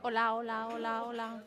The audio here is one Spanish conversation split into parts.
Hola, hola, hola, hola.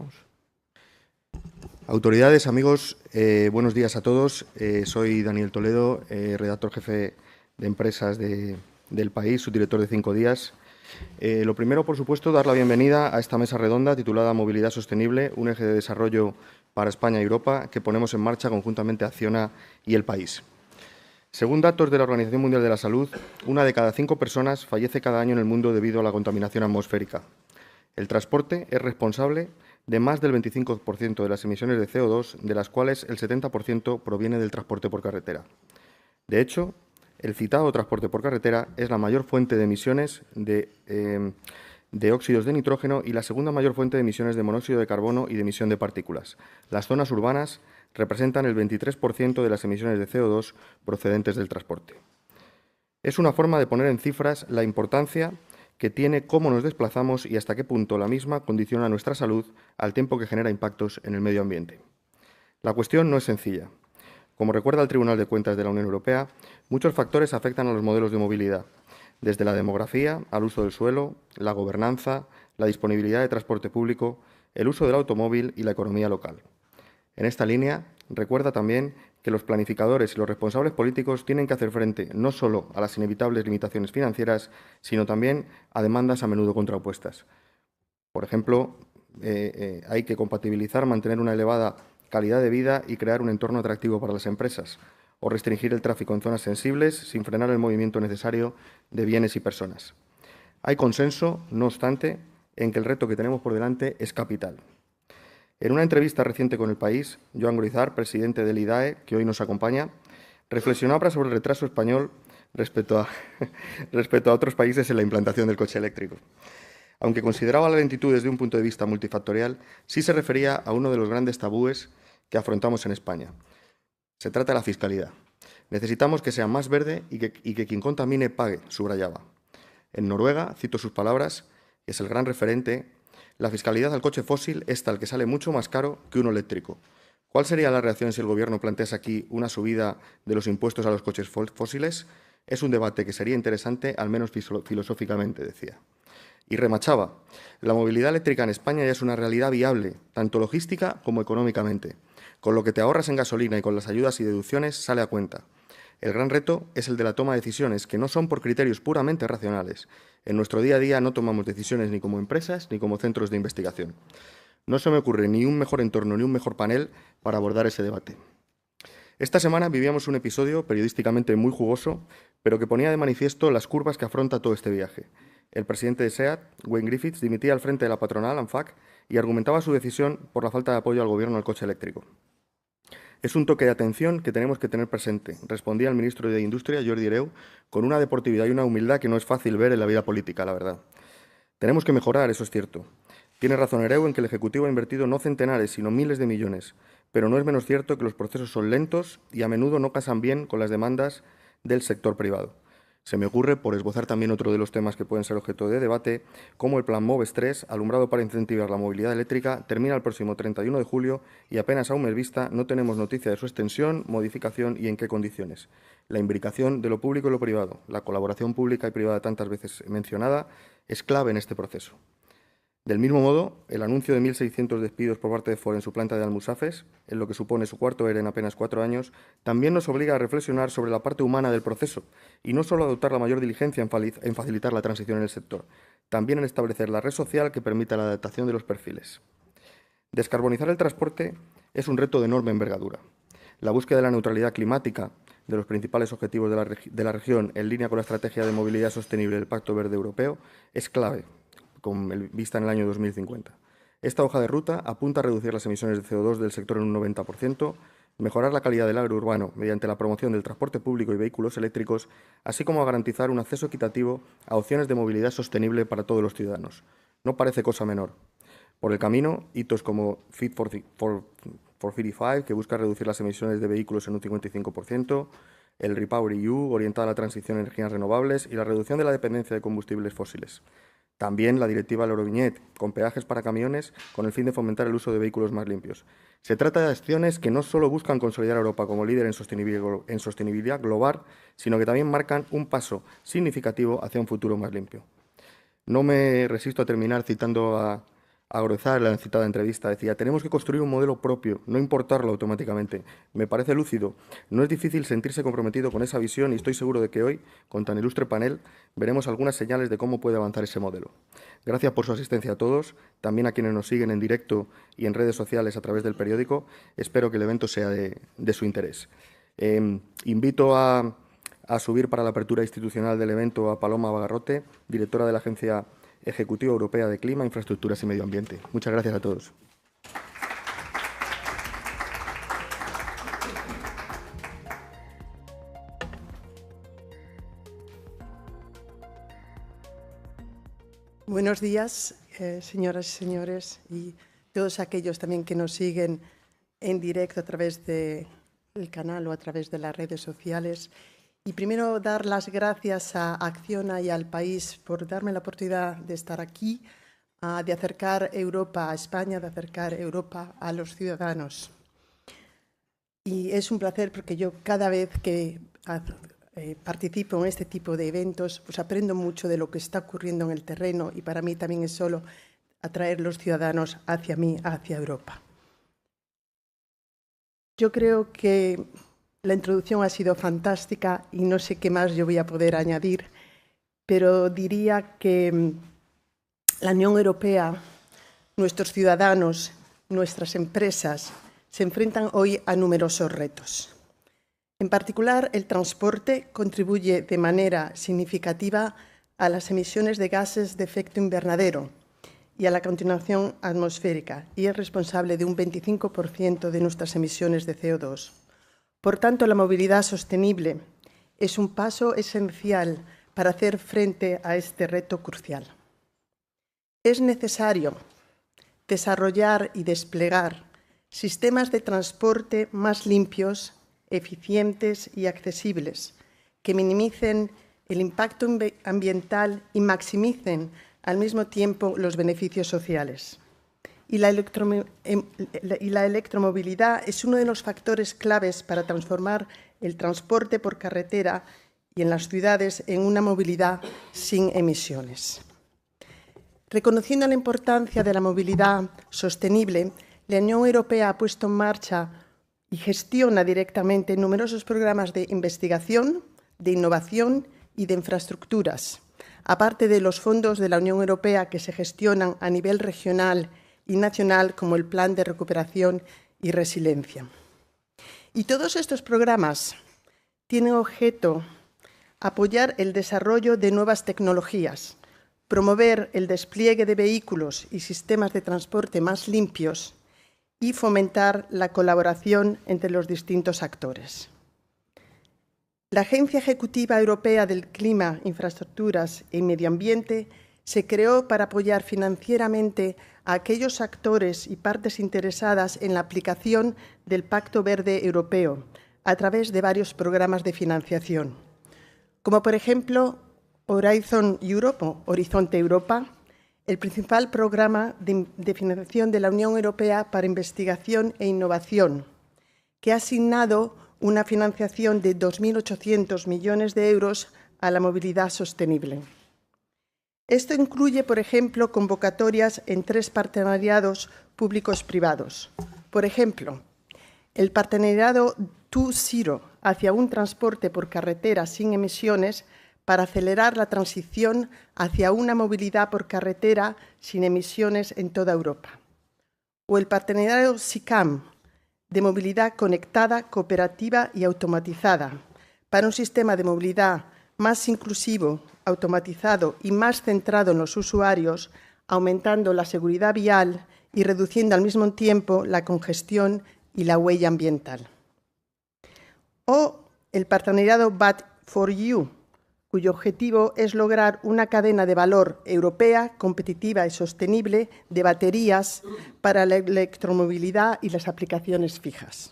Vamos. Autoridades, amigos, buenos días a todos. Soy Daniel Toledo, redactor jefe de empresas del País, subdirector de 5 días. Lo primero, por supuesto, dar la bienvenida a esta mesa redonda titulada Movilidad Sostenible, un eje de desarrollo para España y Europa que ponemos en marcha conjuntamente Acciona y el País. Según datos de la Organización Mundial de la Salud, 1 de cada 5 personas fallece cada año en el mundo debido a la contaminación atmosférica. El transporte es responsable de más del 25% de las emisiones de CO2, de las cuales el 70% proviene del transporte por carretera. De hecho, el citado transporte por carretera es la mayor fuente de emisiones de óxidos de nitrógeno y la segunda mayor fuente de emisiones de monóxido de carbono y de emisión de partículas. Las zonas urbanas representan el 23% de las emisiones de CO2 procedentes del transporte. Es una forma de poner en cifras la importancia que tiene cómo nos desplazamos y hasta qué punto la misma condiciona nuestra salud al tiempo que genera impactos en el medio ambiente. La cuestión no es sencilla. Como recuerda el Tribunal de Cuentas de la Unión Europea, muchos factores afectan a los modelos de movilidad, desde la demografía al uso del suelo, la gobernanza, la disponibilidad de transporte público, el uso del automóvil y la economía local. En esta línea, recuerda también que los planificadores y los responsables políticos tienen que hacer frente no solo a las inevitables limitaciones financieras, sino también a demandas a menudo contrapuestas. Por ejemplo, hay que compatibilizar, mantener una elevada calidad de vida y crear un entorno atractivo para las empresas, o restringir el tráfico en zonas sensibles sin frenar el movimiento necesario de bienes y personas. Hay consenso, no obstante, en que el reto que tenemos por delante es capital. En una entrevista reciente con El País, Joan Gruizar, presidente del IDAE, que hoy nos acompaña, reflexionaba sobre el retraso español respecto a otros países en la implantación del coche eléctrico. Aunque consideraba la lentitud desde un punto de vista multifactorial, sí se refería a uno de los grandes tabúes que afrontamos en España. Se trata de la fiscalidad. Necesitamos que sea más verde y que quien contamine pague, subrayaba. En Noruega, cito sus palabras, que es el gran referente, la fiscalidad al coche fósil es tal que sale mucho más caro que uno eléctrico. ¿Cuál sería la reacción si el Gobierno plantease aquí una subida de los impuestos a los coches fósiles? Es un debate que sería interesante, al menos filosóficamente, decía. Y remachaba, la movilidad eléctrica en España ya es una realidad viable, tanto logística como económicamente. Con lo que te ahorras en gasolina y con las ayudas y deducciones sale a cuenta. El gran reto es el de la toma de decisiones, que no son por criterios puramente racionales. En nuestro día a día no tomamos decisiones ni como empresas ni como centros de investigación. No se me ocurre ni un mejor entorno ni un mejor panel para abordar ese debate. Esta semana vivíamos un episodio periodísticamente muy jugoso, pero que ponía de manifiesto las curvas que afronta todo este viaje. El presidente de SEAT, Wayne Griffiths, dimitía al frente de la patronal, ANFAC, y argumentaba su decisión por la falta de apoyo al gobierno al coche eléctrico. Es un toque de atención que tenemos que tener presente, respondía el ministro de Industria, Jordi Hereu, con una deportividad y una humildad que no es fácil ver en la vida política, la verdad. Tenemos que mejorar, eso es cierto. Tiene razón Hereu en que el Ejecutivo ha invertido no centenares, sino miles de millones, pero no es menos cierto que los procesos son lentos y a menudo no casan bien con las demandas del sector privado. Se me ocurre, por esbozar también otro de los temas que pueden ser objeto de debate, cómo el Plan MOVES 3, alumbrado para incentivar la movilidad eléctrica, termina el próximo 31 de julio y apenas a un mes vista no tenemos noticia de su extensión, modificación y en qué condiciones. La imbricación de lo público y lo privado, la colaboración pública y privada tantas veces mencionada, es clave en este proceso. Del mismo modo, el anuncio de 1.600 despidos por parte de Ford en su planta de Almusafes, en lo que supone su cuarto ERE en apenas 4 años, también nos obliga a reflexionar sobre la parte humana del proceso y no solo a adoptar la mayor diligencia en facilitar la transición en el sector, también en establecer la red social que permita la adaptación de los perfiles. Descarbonizar el transporte es un reto de enorme envergadura. La búsqueda de la neutralidad climática, de los principales objetivos de la región en línea con la estrategia de movilidad sostenible del Pacto Verde Europeo, es clave, con vista en el año 2050. Esta hoja de ruta apunta a reducir las emisiones de CO2 del sector en un 90%, mejorar la calidad del aire urbano mediante la promoción del transporte público y vehículos eléctricos, así como a garantizar un acceso equitativo a opciones de movilidad sostenible para todos los ciudadanos. No parece cosa menor. Por el camino, hitos como Fit for 55, que busca reducir las emisiones de vehículos en un 55%, el REPowerEU, orientado a la transición a energías renovables y la reducción de la dependencia de combustibles fósiles. También la directiva Euroviñet, con peajes para camiones, con el fin de fomentar el uso de vehículos más limpios. Se trata de acciones que no solo buscan consolidar a Europa como líder en sostenibilidad global, sino que también marcan un paso significativo hacia un futuro más limpio. No me resisto a terminar citando a Agrozar, en la citada entrevista, decía: tenemos que construir un modelo propio, no importarlo automáticamente. Me parece lúcido. No es difícil sentirse comprometido con esa visión y estoy seguro de que hoy, con tan ilustre panel, veremos algunas señales de cómo puede avanzar ese modelo. Gracias por su asistencia a todos, también a quienes nos siguen en directo y en redes sociales a través del periódico. Espero que el evento sea de su interés. Invito a subir para la apertura institucional del evento a Paloma Bagarrote, directora de la Agencia Ejecutiva Europea de Clima, Infraestructuras y Medio Ambiente. Muchas gracias a todos. Buenos días, señoras y señores, y todos aquellos también que nos siguen en directo a través del canal o a través de las redes sociales. Y primero dar las gracias a Acciona y al país por darme la oportunidad de estar aquí, de acercar Europa a España, de acercar Europa a los ciudadanos. Y es un placer porque yo cada vez que participo en este tipo de eventos, pues aprendo mucho de lo que está ocurriendo en el terreno y para mí también es solo atraer los ciudadanos hacia mí, hacia Europa. Yo creo que la introducción ha sido fantástica y no sé qué más yo voy a poder añadir, pero diría que la Unión Europea, nuestros ciudadanos, nuestras empresas, se enfrentan hoy a numerosos retos. En particular, el transporte contribuye de manera significativa a las emisiones de gases de efecto invernadero y a la contaminación atmosférica y es responsable de un 25% de nuestras emisiones de CO2. Por tanto, la movilidad sostenible es un paso esencial para hacer frente a este reto crucial. Es necesario desarrollar y desplegar sistemas de transporte más limpios, eficientes y accesibles, que minimicen el impacto ambiental y maximicen al mismo tiempo los beneficios sociales. Y la electromovilidad es uno de los factores claves para transformar el transporte por carretera y en las ciudades en una movilidad sin emisiones. Reconociendo la importancia de la movilidad sostenible, la Unión Europea ha puesto en marcha y gestiona directamente numerosos programas de investigación, de innovación y de infraestructuras, aparte de los fondos de la Unión Europea que se gestionan a nivel regional y nacional, como el Plan de Recuperación y Resiliencia. Y todos estos programas tienen objeto apoyar el desarrollo de nuevas tecnologías, promover el despliegue de vehículos y sistemas de transporte más limpios y fomentar la colaboración entre los distintos actores. La Agencia Ejecutiva Europea del Clima, Infraestructuras y Medio Ambiente se creó para apoyar financieramente a aquellos actores y partes interesadas en la aplicación del Pacto Verde Europeo a través de varios programas de financiación, como por ejemplo Horizon Europe, o Horizonte Europa, el principal programa de financiación de la Unión Europea para investigación e innovación, que ha asignado una financiación de 2.800 millones de euros a la movilidad sostenible. Esto incluye, por ejemplo, convocatorias en 3 partenariados públicos-privados. Por ejemplo, el partenariado 2Zero hacia un transporte por carretera sin emisiones para acelerar la transición hacia una movilidad por carretera sin emisiones en toda Europa. O el partenariado SICAM, de movilidad conectada, cooperativa y automatizada, para un sistema de movilidad más inclusivo, automatizado y más centrado en los usuarios, aumentando la seguridad vial y reduciendo al mismo tiempo la congestión y la huella ambiental. O el partenariado Bat4U, cuyo objetivo es lograr una cadena de valor europea, competitiva y sostenible de baterías para la electromovilidad y las aplicaciones fijas.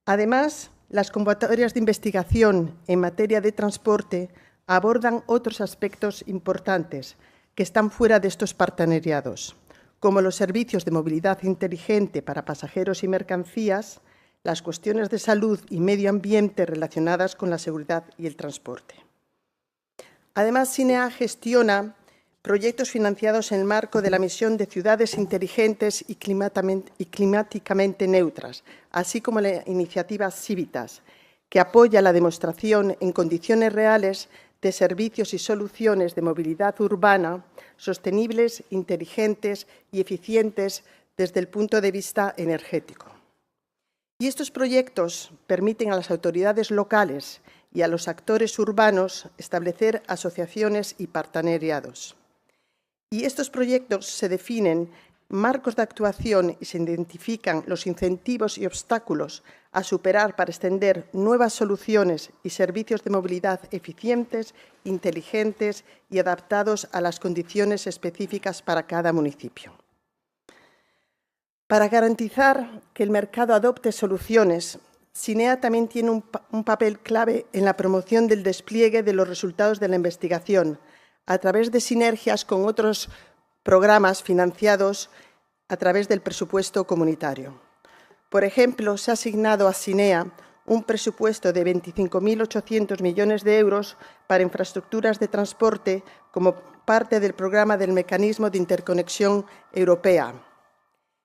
Además, las convocatorias de investigación en materia de transporte abordan otros aspectos importantes que están fuera de estos partenariados, como los servicios de movilidad inteligente para pasajeros y mercancías, las cuestiones de salud y medio ambiente relacionadas con la seguridad y el transporte. Además, SINEA gestiona proyectos financiados en el marco de la misión de ciudades inteligentes y climáticamente neutras, así como la iniciativa Civitas, que apoya la demostración en condiciones reales de servicios y soluciones de movilidad urbana sostenibles, inteligentes y eficientes desde el punto de vista energético. Y estos proyectos permiten a las autoridades locales y a los actores urbanos establecer asociaciones y partenariados. Y estos proyectos se definen marcos de actuación y se identifican los incentivos y obstáculos a superar para extender nuevas soluciones y servicios de movilidad eficientes, inteligentes y adaptados a las condiciones específicas para cada municipio. Para garantizar que el mercado adopte soluciones, SINEA también tiene un papel clave en la promoción del despliegue de los resultados de la investigación, a través de sinergias con otros programas financiados a través del presupuesto comunitario. Por ejemplo, se ha asignado a SINEA un presupuesto de 25.800 millones de euros para infraestructuras de transporte como parte del programa del Mecanismo de Interconexión Europea.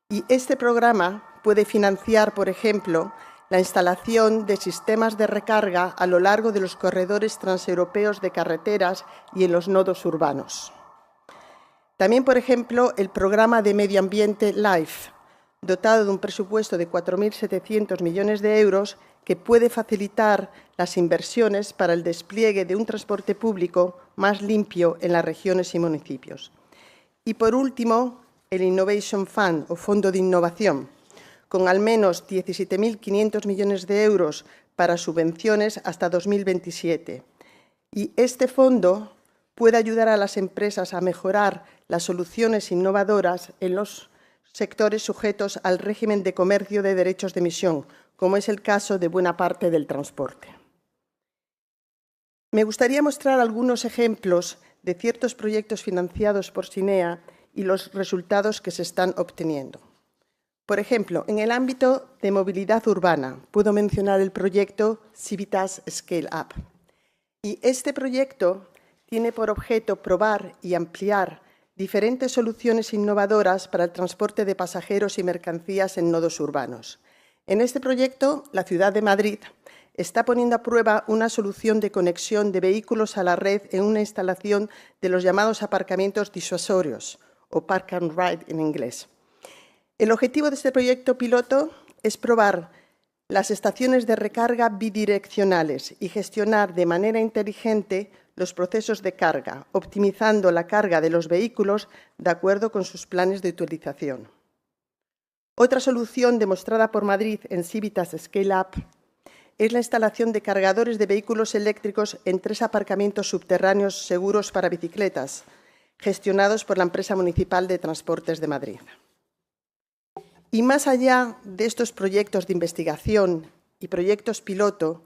Y este programa puede financiar, por ejemplo, la instalación de sistemas de recarga a lo largo de los corredores transeuropeos de carreteras y en los nodos urbanos. También, por ejemplo, el programa de medio ambiente LIFE, dotado de un presupuesto de 4.700 millones de euros, que puede facilitar las inversiones para el despliegue de un transporte público más limpio en las regiones y municipios. Y, por último, el Innovation Fund, o Fondo de Innovación, con al menos 17.500 millones de euros para subvenciones hasta 2027. Y este fondo puede ayudar a las empresas a mejorar las soluciones innovadoras en los sectores sujetos al régimen de comercio de derechos de emisión, como es el caso de buena parte del transporte. Me gustaría mostrar algunos ejemplos de ciertos proyectos financiados por SINEA y los resultados que se están obteniendo. Por ejemplo, en el ámbito de movilidad urbana, puedo mencionar el proyecto Civitas Scale Up. Y este proyecto tiene por objeto probar y ampliar diferentes soluciones innovadoras para el transporte de pasajeros y mercancías en nodos urbanos. En este proyecto, la ciudad de Madrid está poniendo a prueba una solución de conexión de vehículos a la red en una instalación de los llamados aparcamientos disuasorios, o Park and Ride en inglés. El objetivo de este proyecto piloto es probar las estaciones de recarga bidireccionales y gestionar de manera inteligente los procesos de carga, optimizando la carga de los vehículos de acuerdo con sus planes de utilización. Otra solución demostrada por Madrid en Civitas Scale Up es la instalación de cargadores de vehículos eléctricos en 3 aparcamientos subterráneos seguros para bicicletas, gestionados por la empresa municipal de Transportes de Madrid. Y más allá de estos proyectos de investigación y proyectos piloto,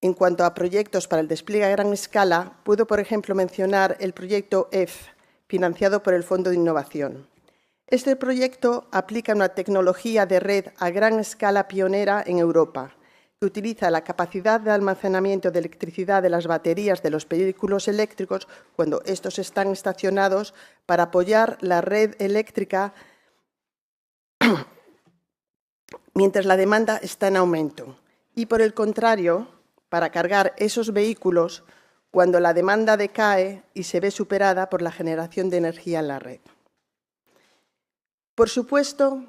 en cuanto a proyectos para el despliegue a gran escala, puedo, por ejemplo, mencionar el proyecto EF, financiado por el Fondo de Innovación. Este proyecto aplica una tecnología de red a gran escala pionera en Europa, que utiliza la capacidad de almacenamiento de electricidad de las baterías de los vehículos eléctricos cuando estos están estacionados para apoyar la red eléctrica mientras la demanda está en aumento. Y, por el contrario, para cargar esos vehículos cuando la demanda decae y se ve superada por la generación de energía en la red. Por supuesto,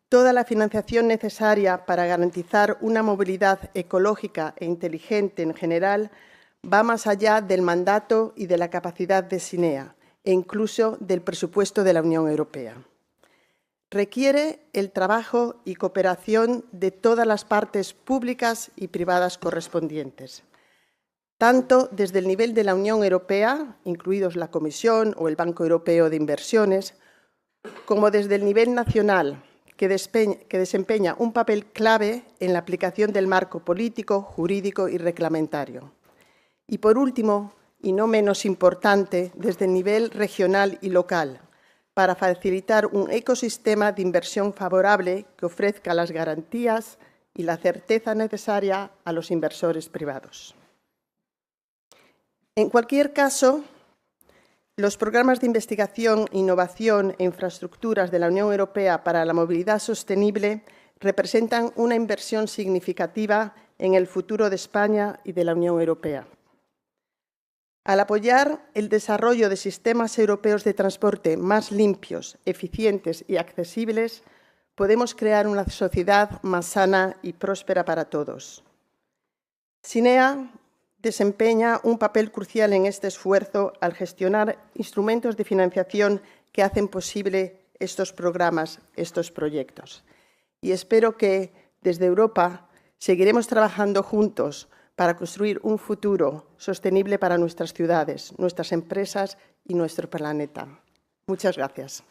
toda la financiación necesaria para garantizar una movilidad ecológica e inteligente en general va más allá del mandato y de la capacidad de SINEA e incluso del presupuesto de la Unión Europea. Requiere el trabajo y cooperación de todas las partes públicas y privadas correspondientes, tanto desde el nivel de la Unión Europea, incluidos la Comisión o el Banco Europeo de Inversiones, como desde el nivel nacional, que desempeña un papel clave en la aplicación del marco político, jurídico y reglamentario. Y, por último, y no menos importante, desde el nivel regional y local, para facilitar un ecosistema de inversión favorable que ofrezca las garantías y la certeza necesaria a los inversores privados. En cualquier caso, Los programas de investigación, innovación e infraestructuras de la Unión Europea para la movilidad sostenible representan una inversión significativa en el futuro de España y de la Unión Europea. Al apoyar el desarrollo de sistemas europeos de transporte más limpios, eficientes y accesibles, podemos crear una sociedad más sana y próspera para todos. SINEA desempeña un papel crucial en este esfuerzo al gestionar instrumentos de financiación que hacen posible estos programas, estos proyectos. Y espero que desde Europa seguiremos trabajando juntos para construir un futuro sostenible para nuestras ciudades, nuestras empresas y nuestro planeta. Muchas gracias.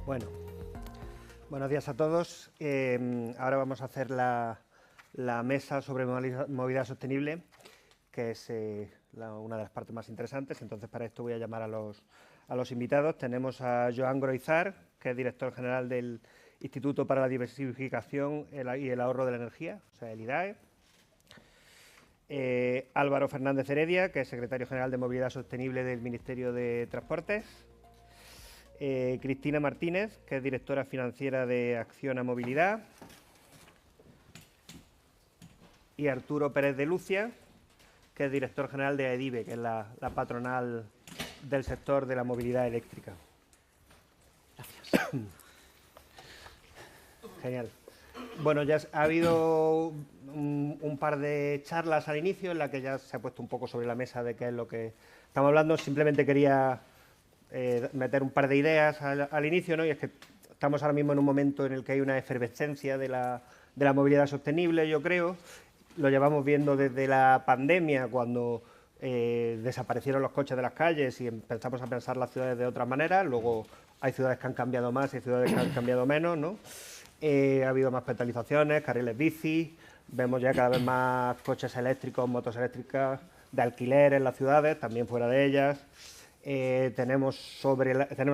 Bueno, buenos días a todos. Ahora vamos a hacer la mesa sobre movilidad sostenible, que es una de las partes más interesantes. Entonces, para esto voy a llamar a los invitados. Tenemos a Joan Groizar, que es director general del Instituto para la Diversificación y el Ahorro de la Energía, o sea, el IDAE. Álvaro Fernández Heredia, que es secretario general de Movilidad Sostenible del Ministerio de Transportes. Cristina Martínez, que es directora financiera de Acciona Movilidad. Y Arturo Pérez de Lucia, que es director general de AEDIVE, que es la patronal del sector de la movilidad eléctrica. Gracias. Genial. Bueno, ya ha habido un par de charlas al inicio en las que ya se ha puesto un poco sobre la mesa de qué es lo que estamos hablando. Simplemente quería meter un par de ideas al inicio, ¿no? Y es que estamos ahora mismo en un momento en el que hay una efervescencia de la movilidad sostenible, yo creo. Lo llevamos viendo desde la pandemia, cuando desaparecieron los coches de las calles y empezamos a pensar las ciudades de otra manera. Luego hay ciudades que han cambiado más y hay ciudades que han cambiado menos, ¿no? Ha habido más peatonalizaciones, carriles bici, vemos ya cada vez más coches eléctricos, motos eléctricas de alquiler en las ciudades, también fuera de ellas. Tenemos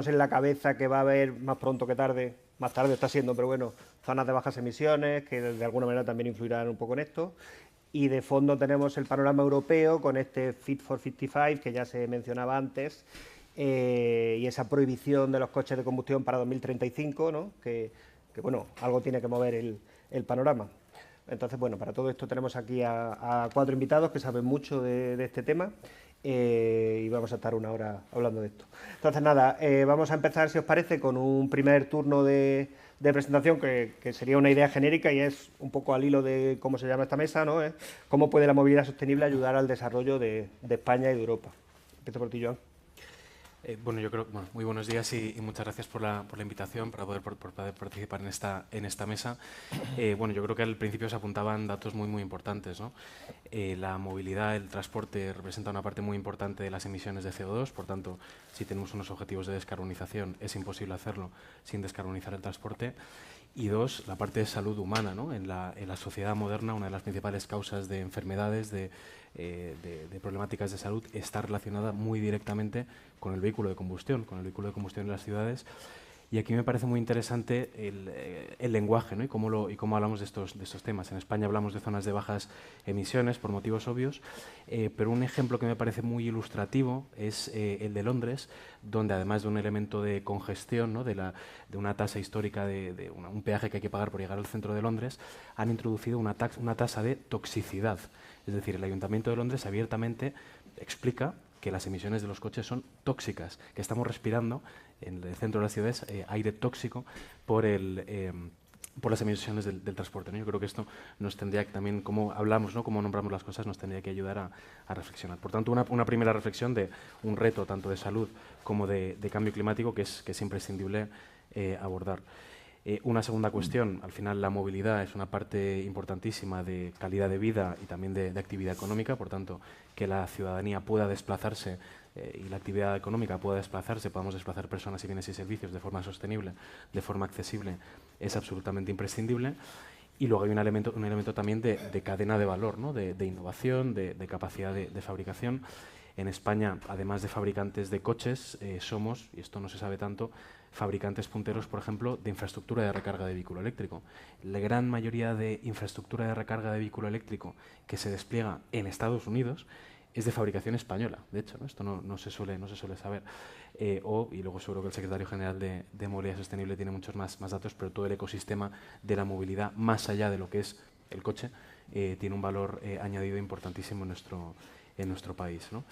en la cabeza que va a haber más pronto que tarde, más tarde está siendo, pero bueno, zonas de bajas emisiones que de alguna manera también influirán un poco en esto. Y de fondo tenemos el panorama europeo con este Fit for 55 que ya se mencionaba antes, y esa prohibición de los coches de combustión para 2035, ¿no? que bueno, algo tiene que mover el panorama. Entonces, bueno, para todo esto tenemos aquí a 4 invitados que saben mucho de este tema. Y vamos a estar una hora hablando de esto. Entonces, nada, vamos a empezar, si os parece, con un primer turno de presentación que sería una idea genérica y es un poco al hilo de cómo se llama esta mesa, ¿no? ¿Cómo puede la movilidad sostenible ayudar al desarrollo de España y de Europa? Empiezo por ti, Joan. Bueno, yo creo, muy buenos días y muchas gracias por la invitación para poder participar en esta mesa. Bueno, yo creo que al principio se apuntaban datos muy importantes, ¿no? La movilidad, el transporte representa una parte muy importante de las emisiones de CO2, por tanto, si tenemos unos objetivos de descarbonización, es imposible hacerlo sin descarbonizar el transporte. Y dos, la parte de salud humana, ¿no? En la sociedad moderna, una de las principales causas de enfermedades, de problemáticas de salud, está relacionada muy directamente con el vehículo de combustión, en las ciudades. Y aquí me parece muy interesante el lenguaje, ¿no? y cómo hablamos de estos temas. En España hablamos de zonas de bajas emisiones por motivos obvios, pero un ejemplo que me parece muy ilustrativo es el de Londres, donde además de un elemento de congestión, ¿no? de una tasa histórica, un peaje que hay que pagar por llegar al centro de Londres, han introducido una tasa de toxicidad. Es decir, el Ayuntamiento de Londres abiertamente explica que las emisiones de los coches son tóxicas, que estamos respirando en el centro de las ciudades aire tóxico por las emisiones del transporte, ¿no? Yo creo que esto nos tendría que también, como hablamos, ¿no? Cómo nombramos las cosas, nos tendría que ayudar a reflexionar. Por tanto, una primera reflexión de un reto tanto de salud como de cambio climático que es imprescindible abordar. Una segunda cuestión, al final la movilidad es una parte importantísima de calidad de vida y también de actividad económica, por tanto, que la ciudadanía pueda desplazarse y la actividad económica pueda desplazarse, podamos desplazar personas y bienes y servicios de forma sostenible, de forma accesible, es absolutamente imprescindible. Y luego hay un elemento también de cadena de valor, ¿no? de innovación, de capacidad de fabricación. En España, además de fabricantes de coches, somos, y esto no se sabe tanto, fabricantes punteros, por ejemplo, de infraestructura de recarga de vehículo eléctrico. La gran mayoría de infraestructura de recarga de vehículo eléctrico que se despliega en Estados Unidos es de fabricación española, de hecho, ¿no? Esto no se suele saber. Y luego seguro que el secretario general de Movilidad Sostenible tiene muchos más datos, pero todo el ecosistema de la movilidad, más allá de lo que es el coche, tiene un valor añadido importantísimo en nuestro país, ¿no?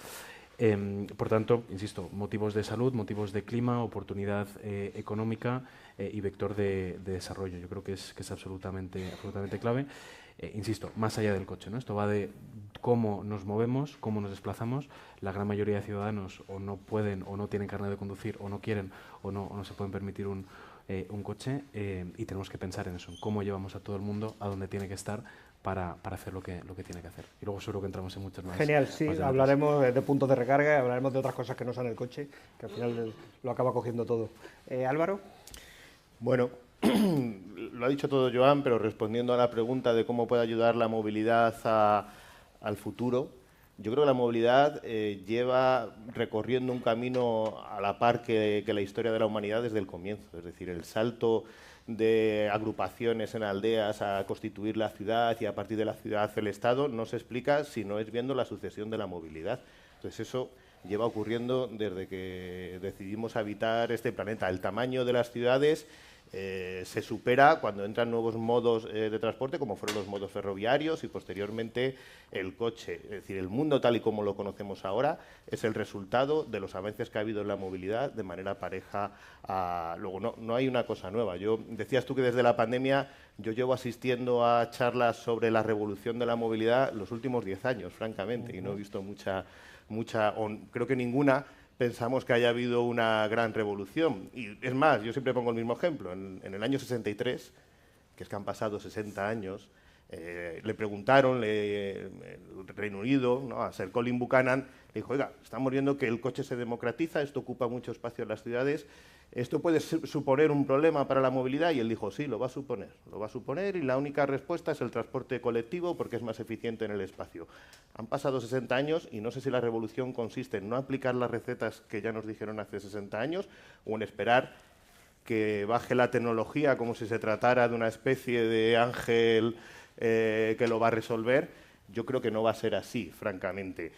Por tanto, insisto, motivos de salud, motivos de clima, oportunidad económica y vector de desarrollo. Yo creo que es absolutamente clave. Insisto, más allá del coche, ¿no? Esto va de cómo nos movemos, cómo nos desplazamos. La gran mayoría de ciudadanos o no pueden o no tienen carnet de conducir o no quieren o no se pueden permitir un coche y tenemos que pensar en eso, en cómo llevamos a todo el mundo a donde tiene que estar para hacer lo que tiene que hacer. Y luego seguro que entramos en muchos más. Genial, sí, más hablaremos de puntos de recarga, hablaremos de otras cosas que no son el coche, que al final lo acaba cogiendo todo. Álvaro. Bueno, lo ha dicho todo Joan, pero respondiendo a la pregunta de cómo puede ayudar la movilidad al futuro, yo creo que la movilidad lleva recorriendo un camino a la par que la historia de la humanidad desde el comienzo. Es decir, el salto de agrupaciones en aldeas a constituir la ciudad y a partir de la ciudad el Estado no se explica si no es viendo la sucesión de la movilidad. Entonces eso lleva ocurriendo desde que decidimos habitar este planeta. El tamaño de las ciudades se supera cuando entran nuevos modos de transporte, como fueron los modos ferroviarios y posteriormente el coche. Es decir, el mundo tal y como lo conocemos ahora es el resultado de los avances que ha habido en la movilidad de manera pareja. Luego, no hay una cosa nueva. Decías tú que desde la pandemia yo llevo asistiendo a charlas sobre la revolución de la movilidad los últimos 10 años, francamente, y no he visto creo que ninguna pensamos que haya habido una gran revolución. Y es más, yo siempre pongo el mismo ejemplo. En el año 63, que es que han pasado 60 años, le preguntaron, el Reino Unido, ¿no?, a Sir Colin Buchanan, le dijo, oiga, estamos viendo que el coche se democratiza, esto ocupa mucho espacio en las ciudades, ¿esto puede suponer un problema para la movilidad? Y él dijo, sí, lo va a suponer y la única respuesta es el transporte colectivo porque es más eficiente en el espacio. Han pasado 60 años y no sé si la revolución consiste en no aplicar las recetas que ya nos dijeron hace 60 años o en esperar que baje la tecnología como si se tratara de una especie de ángel que lo va a resolver. Yo creo que no va a ser así, francamente.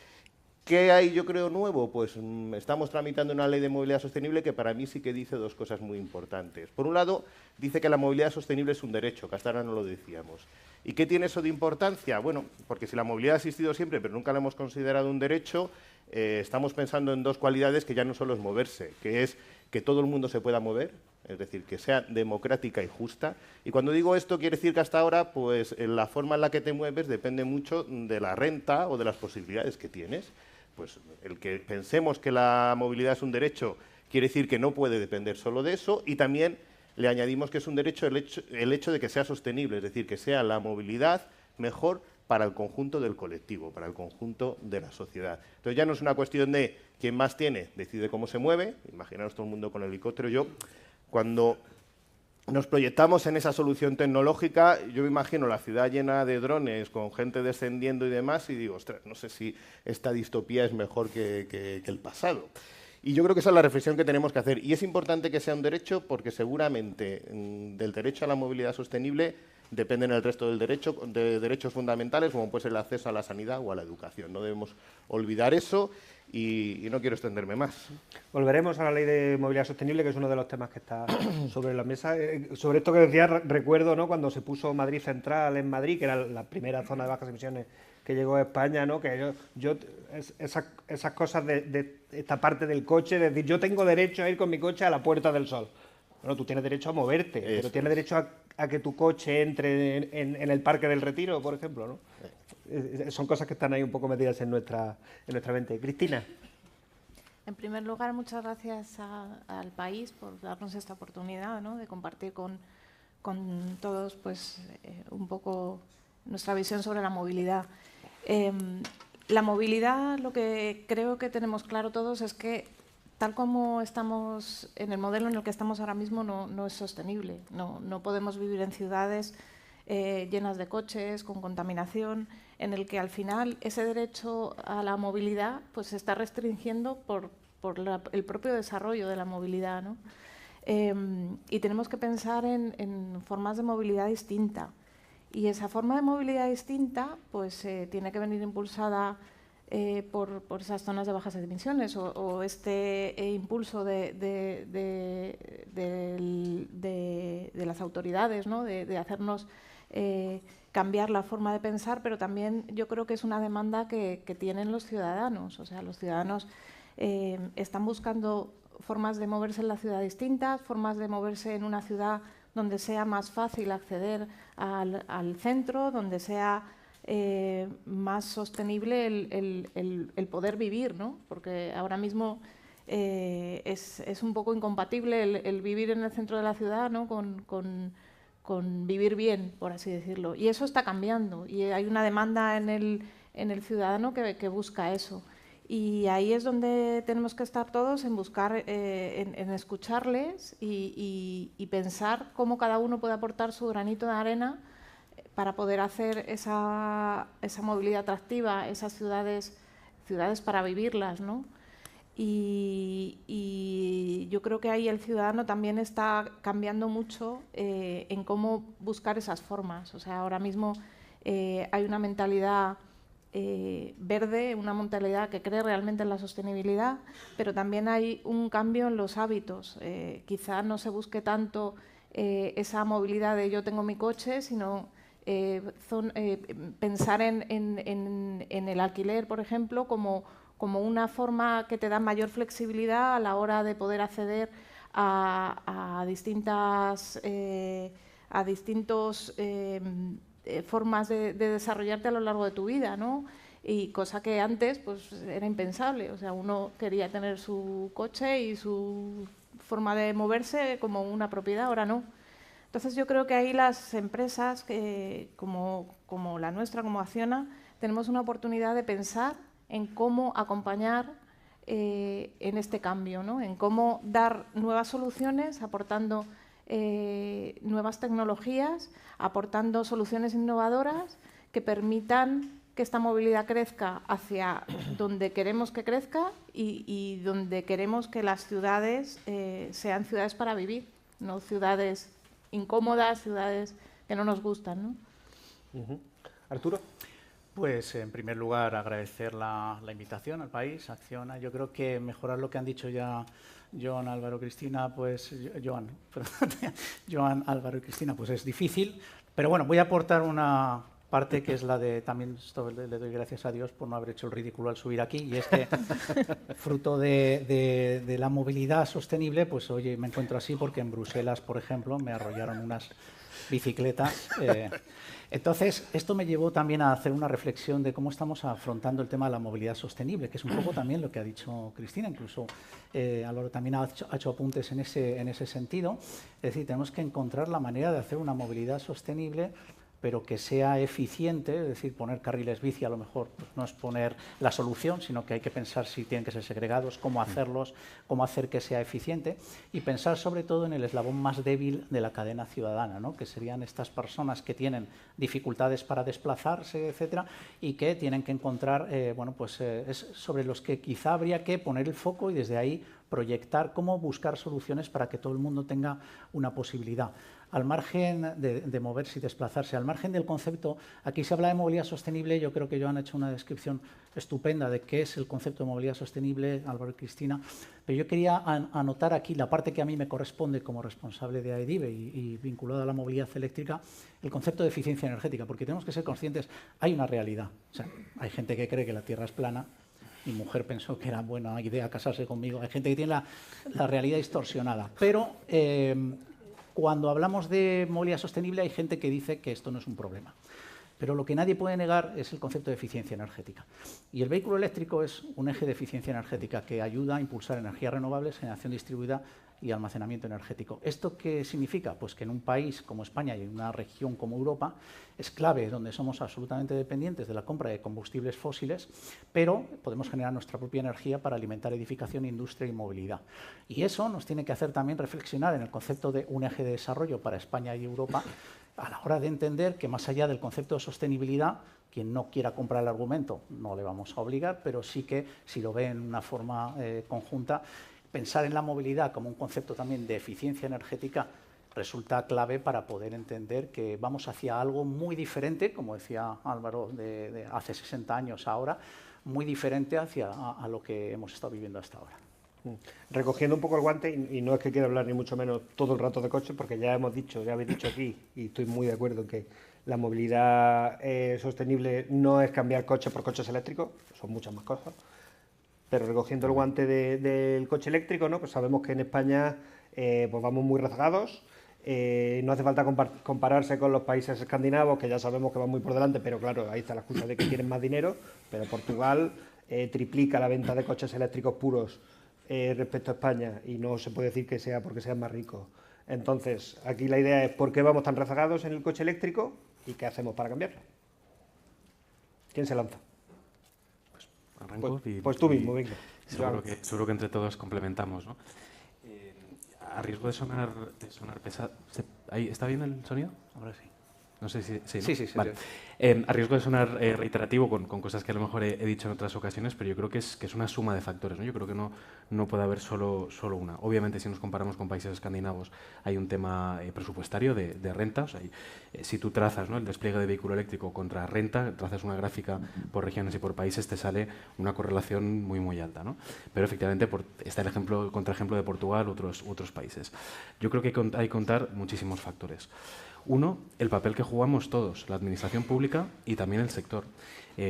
¿Qué hay, yo creo, nuevo? Pues estamos tramitando una ley de movilidad sostenible que para mí sí que dice dos cosas muy importantes. Por un lado, dice que la movilidad sostenible es un derecho, que hasta ahora no lo decíamos. ¿Y qué tiene eso de importancia? Bueno, porque si la movilidad ha existido siempre, pero nunca la hemos considerado un derecho, estamos pensando en dos cualidades que ya no solo es moverse, que es que todo el mundo se pueda mover, es decir, que sea democrática y justa. Y cuando digo esto, quiere decir que hasta ahora, pues la forma en la que te mueves depende mucho de la renta o de las posibilidades que tienes. Pues el que pensemos que la movilidad es un derecho quiere decir que no puede depender solo de eso, y también le añadimos que es un derecho el hecho de que sea sostenible, es decir, que sea la movilidad mejor para el conjunto del colectivo, para el conjunto de la sociedad. Entonces ya no es una cuestión de quien más tiene, decide cómo se mueve. Imaginaos todo el mundo con el helicóptero. Cuando nos proyectamos en esa solución tecnológica, yo me imagino la ciudad llena de drones, con gente descendiendo y demás, y digo, ostras, no sé si esta distopía es mejor que el pasado. Y yo creo que esa es la reflexión que tenemos que hacer. Y es importante que sea un derecho porque seguramente del derecho a la movilidad sostenible dependen el resto de derechos fundamentales, como puede ser el acceso a la sanidad o a la educación. No debemos olvidar eso y no quiero extenderme más. Volveremos a la ley de movilidad sostenible, que es uno de los temas que está sobre la mesa. Sobre esto que decía, recuerdo, ¿no?, cuando se puso Madrid Central en Madrid, que era la primera zona de bajas emisiones que llegó a España, ¿no?, que esas cosas de esta parte del coche, es decir, yo tengo derecho a ir con mi coche a la Puerta del Sol. Bueno, tú tienes derecho a moverte, pero tienes derecho a que tu coche entre en el Parque del Retiro, por ejemplo, ¿no? Son cosas que están ahí un poco metidas en nuestra mente. Cristina. En primer lugar, muchas gracias al país por darnos esta oportunidad, ¿no?, de compartir con todos, pues, un poco nuestra visión sobre la movilidad. La movilidad, lo que creo que tenemos claro todos es que tal como estamos, en el modelo en el que estamos ahora mismo, no es sostenible. No podemos vivir en ciudades llenas de coches, con contaminación, en el que al final ese derecho a la movilidad pues, se está restringiendo por el propio desarrollo de la movilidad, ¿no? Y tenemos que pensar en formas de movilidad distinta. Y esa forma de movilidad distinta pues, tiene que venir impulsada por esas zonas de bajas emisiones o este impulso de las autoridades, ¿no? de hacernos cambiar la forma de pensar, pero también yo creo que es una demanda que tienen los ciudadanos. O sea, los ciudadanos están buscando formas de moverse en la ciudad distintas, formas de moverse en una ciudad donde sea más fácil acceder al centro, donde sea más sostenible el poder vivir, ¿no? Porque ahora mismo es un poco incompatible el vivir en el centro de la ciudad, ¿no? con vivir bien, por así decirlo. Y eso está cambiando y hay una demanda en el ciudadano que busca eso. Y ahí es donde tenemos que estar todos en buscar, en escucharles y pensar cómo cada uno puede aportar su granito de arena para poder hacer esa movilidad atractiva, esas ciudades para vivirlas, ¿no? Y yo creo que ahí el ciudadano también está cambiando mucho en cómo buscar esas formas. O sea, ahora mismo hay una mentalidad verde, una mentalidad que cree realmente en la sostenibilidad, pero también hay un cambio en los hábitos. Quizá no se busque tanto esa movilidad de yo tengo mi coche, sino pensar en el alquiler, por ejemplo, como una forma que te da mayor flexibilidad a la hora de poder acceder a distintos formas de desarrollarte a lo largo de tu vida, ¿no? Y cosa que antes pues, era impensable. O sea, uno quería tener su coche y su forma de moverse como una propiedad, ahora no. Entonces yo creo que ahí las empresas como la nuestra, como Acciona, tenemos una oportunidad de pensar en cómo acompañar en este cambio, ¿no? En cómo dar nuevas soluciones, aportando nuevas tecnologías, aportando soluciones innovadoras que permitan que esta movilidad crezca hacia donde queremos que crezca y donde queremos que las ciudades sean ciudades para vivir, no ciudades incómodas, ciudades que no nos gustan, ¿no? Arturo. Pues, en primer lugar, agradecer la invitación al país, Acciona. Yo creo que mejorar lo que han dicho ya Joan, Álvaro, Cristina, pues Joan, Álvaro y Cristina, pues es difícil. Pero bueno, voy a aportar una parte que es la de, también esto le doy gracias a Dios por no haber hecho el ridículo al subir aquí, y es que fruto de la movilidad sostenible, pues oye, me encuentro así porque en Bruselas, por ejemplo, me arrollaron unas bicicletas. Entonces, esto me llevó también a hacer una reflexión de cómo estamos afrontando el tema de la movilidad sostenible, que es un poco también lo que ha dicho Cristina, incluso Álvaro también ha hecho apuntes en ese sentido. Es decir, tenemos que encontrar la manera de hacer una movilidad sostenible, pero que sea eficiente, es decir, poner carriles bici a lo mejor pues, no es poner la solución, sino que hay que pensar si tienen que ser segregados, cómo hacerlos, cómo hacer que sea eficiente y pensar sobre todo en el eslabón más débil de la cadena ciudadana, ¿no? Que serían estas personas que tienen dificultades para desplazarse, etcétera, y que tienen que encontrar, bueno, pues es sobre los que quizá habría que poner el foco y desde ahí proyectar cómo buscar soluciones para que todo el mundo tenga una posibilidad. Al margen de moverse y desplazarse, al margen del concepto, aquí se habla de movilidad sostenible, yo creo que Joan ha hecho una descripción estupenda de qué es el concepto de movilidad sostenible, Álvaro y Cristina, pero yo quería anotar aquí la parte que a mí me corresponde como responsable de AEDIVE y vinculada a la movilidad eléctrica, el concepto de eficiencia energética, porque tenemos que ser conscientes, hay una realidad, o sea, hay gente que cree que la Tierra es plana. Mi mujer pensó que era buena idea casarse conmigo. Hay gente que tiene la realidad distorsionada. Pero cuando hablamos de movilidad sostenible hay gente que dice que esto no es un problema. Pero lo que nadie puede negar es el concepto de eficiencia energética. Y el vehículo eléctrico es un eje de eficiencia energética que ayuda a impulsar energías renovables, generación distribuida y almacenamiento energético. ¿Esto qué significa? Pues que en un país como España y en una región como Europa es clave, donde somos absolutamente dependientes de la compra de combustibles fósiles, pero podemos generar nuestra propia energía para alimentar edificación, industria y movilidad. Y eso nos tiene que hacer también reflexionar en el concepto de un eje de desarrollo para España y Europa, a la hora de entender que más allá del concepto de sostenibilidad, quien no quiera comprar el argumento no le vamos a obligar, pero sí que si lo ve en una forma conjunta, pensar en la movilidad como un concepto también de eficiencia energética resulta clave para poder entender que vamos hacia algo muy diferente, como decía Álvaro, de hace 60 años a ahora, muy diferente hacia a lo que hemos estado viviendo hasta ahora. Recogiendo un poco el guante, y no es que quiera hablar ni mucho menos todo el rato de coches, porque ya hemos dicho, ya habéis dicho aquí, y estoy muy de acuerdo en que la movilidad sostenible no es cambiar coches por coches eléctricos, son muchas más cosas. Pero recogiendo el guante del coche eléctrico, ¿no? Pues sabemos que en España pues vamos muy rezagados. No hace falta compararse con los países escandinavos, que ya sabemos que van muy por delante, pero claro, ahí está la excusa de que tienen más dinero. Pero Portugal triplica la venta de coches eléctricos puros respecto a España, y no se puede decir que sea porque sean más ricos. Entonces, aquí la idea es por qué vamos tan rezagados en el coche eléctrico y qué hacemos para cambiarlo. ¿Quién se lanza? Arranco pues tú mismo, venga. Seguro que entre todos complementamos, ¿no? A riesgo de sonar pesado... ¿Está bien el sonido? Ahora sí. No sé si... ¿no? Sí. Vale. A riesgo de sonar reiterativo con cosas que a lo mejor he dicho en otras ocasiones, pero yo creo que es una suma de factores, ¿no? Yo creo que no puede haber solo una. Obviamente, si nos comparamos con países escandinavos, hay un tema presupuestario de renta. O sea, si tú trazas, ¿no?, el despliegue de vehículo eléctrico contra renta, trazas una gráfica por regiones y por países, te sale una correlación muy, muy alta, ¿no? Pero efectivamente está el contraejemplo de Portugal, otros países. Yo creo que hay que contar muchísimos factores. Uno, el papel que jugamos todos, la administración pública y también el sector.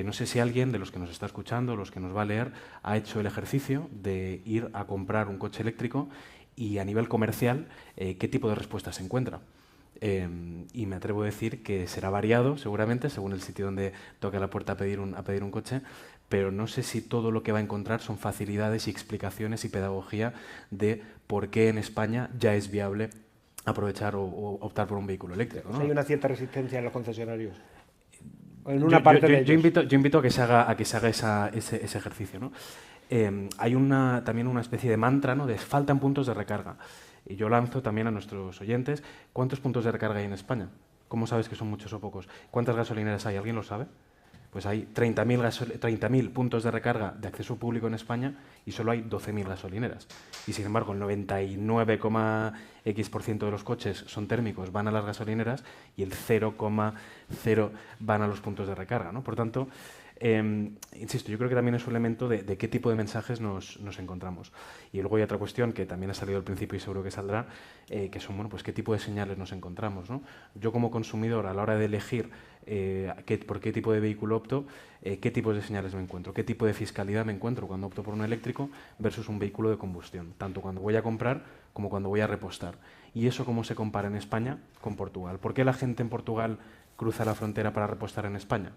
No sé si alguien de los que nos está escuchando, los que nos va a leer, ha hecho el ejercicio de ir a comprar un coche eléctrico y a nivel comercial, ¿qué tipo de respuesta se encuentra? Y me atrevo a decir que será variado, seguramente, según el sitio donde toque a la puerta a pedir un coche, pero no sé si todo lo que va a encontrar son facilidades y explicaciones y pedagogía de por qué en España ya es viable aprovechar o optar por un vehículo eléctrico, ¿no? O sea, hay una cierta resistencia en los concesionarios. En una parte de ellos. Yo invito a que se haga ese ejercicio, ¿no? Hay también una especie de mantra, ¿no?, de faltan puntos de recarga. Y yo lanzo también a nuestros oyentes, ¿cuántos puntos de recarga hay en España? ¿Cómo sabes que son muchos o pocos? ¿Cuántas gasolineras hay? ¿Alguien lo sabe? Pues hay 30.000 puntos de recarga de acceso público en España y solo hay 12.000 gasolineras. Y sin embargo, el 99,x% de los coches son térmicos, van a las gasolineras, y el 0,0 van a los puntos de recarga, ¿no? Por tanto, insisto, yo creo que también es un elemento de qué tipo de mensajes nos encontramos. Y luego hay otra cuestión que también ha salido al principio y seguro que saldrá, que son, bueno, pues qué tipo de señales nos encontramos, ¿no? Yo como consumidor, a la hora de elegir por qué tipo de vehículo opto, qué tipos de señales me encuentro, qué tipo de fiscalidad me encuentro cuando opto por un eléctrico versus un vehículo de combustión, tanto cuando voy a comprar como cuando voy a repostar. Y eso cómo se compara en España con Portugal. ¿Por qué la gente en Portugal cruza la frontera para repostar en España?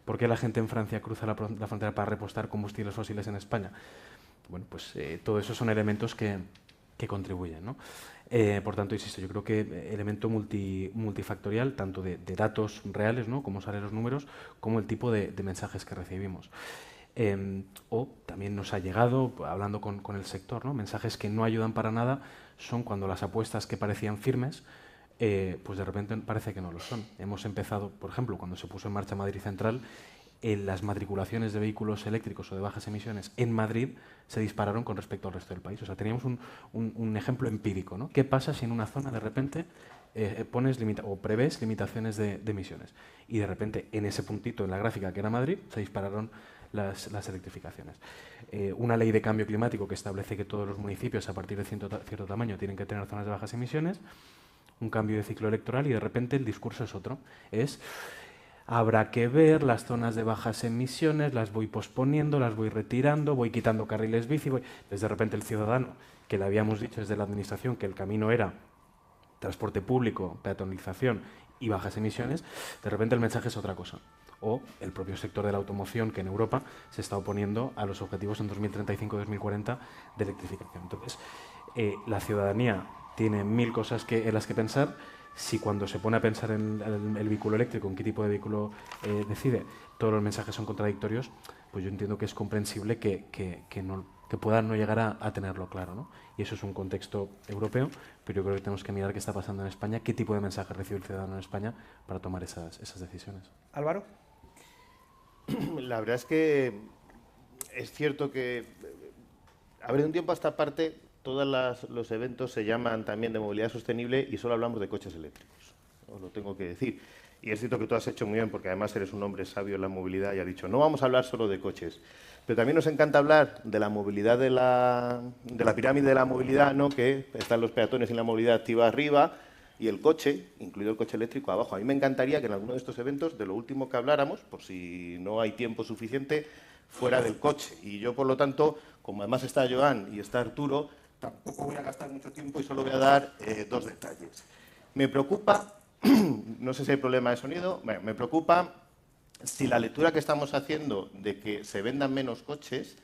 ¿Por qué la gente en Francia cruza la frontera para repostar combustibles fósiles en España? Bueno, pues todo eso son elementos que contribuyen, ¿no? Por tanto, insisto, yo creo que elemento multifactorial, tanto de datos reales, ¿no?, cómo salen los números, como el tipo de mensajes que recibimos. O también nos ha llegado, hablando con el sector, ¿no?, mensajes que no ayudan para nada son cuando las apuestas que parecían firmes, pues de repente parece que no lo son. Hemos empezado, por ejemplo, cuando se puso en marcha Madrid Central, las matriculaciones de vehículos eléctricos o de bajas emisiones en Madrid se dispararon con respecto al resto del país. O sea, teníamos un ejemplo empírico, ¿no? ¿Qué pasa si en una zona de repente prevés limitaciones de emisiones? Y de repente, en ese puntito en la gráfica que era Madrid, se dispararon las electrificaciones. Una ley de cambio climático que establece que todos los municipios a partir de cierto tamaño tienen que tener zonas de bajas emisiones, un cambio de ciclo electoral, y de repente el discurso es otro. Habrá que ver las zonas de bajas emisiones, las voy posponiendo, las voy retirando, voy quitando carriles bici. Desde de repente el ciudadano, que le habíamos dicho desde la administración que el camino era transporte público, peatonalización y bajas emisiones, de repente el mensaje es otra cosa. O el propio sector de la automoción, que en Europa se está oponiendo a los objetivos en 2035-2040 de electrificación. Entonces, la ciudadanía tiene 1000 cosas en las que pensar. Si cuando se pone a pensar en el vehículo eléctrico, en qué tipo de vehículo decide, todos los mensajes son contradictorios, pues yo entiendo que es comprensible que que puedan no llegar a tenerlo claro, ¿no? Y eso es un contexto europeo, pero yo creo que tenemos que mirar qué está pasando en España, qué tipo de mensaje recibe el ciudadano en España para tomar esas decisiones. Álvaro. La verdad es que es cierto que, a ver, de un tiempo a esta parte, todos los eventos se llaman también de movilidad sostenible y solo hablamos de coches eléctricos, os lo tengo que decir. Y es cierto que tú has hecho muy bien, porque además eres un hombre sabio en la movilidad y has dicho, no vamos a hablar solo de coches. Pero también nos encanta hablar de la movilidad, de la pirámide de la movilidad, ¿no? Que están los peatones y la movilidad activa arriba y el coche, incluido el coche eléctrico, abajo. A mí me encantaría que en alguno de estos eventos, de lo último que habláramos, por si no hay tiempo suficiente, fuera del coche. Y yo, por lo tanto, como además está Joan y está Arturo, tampoco voy a gastar mucho tiempo y solo voy a dar dos detalles. Me preocupa, no sé si hay problema de sonido, me preocupa si la lectura que estamos haciendo de que se vendan menos coches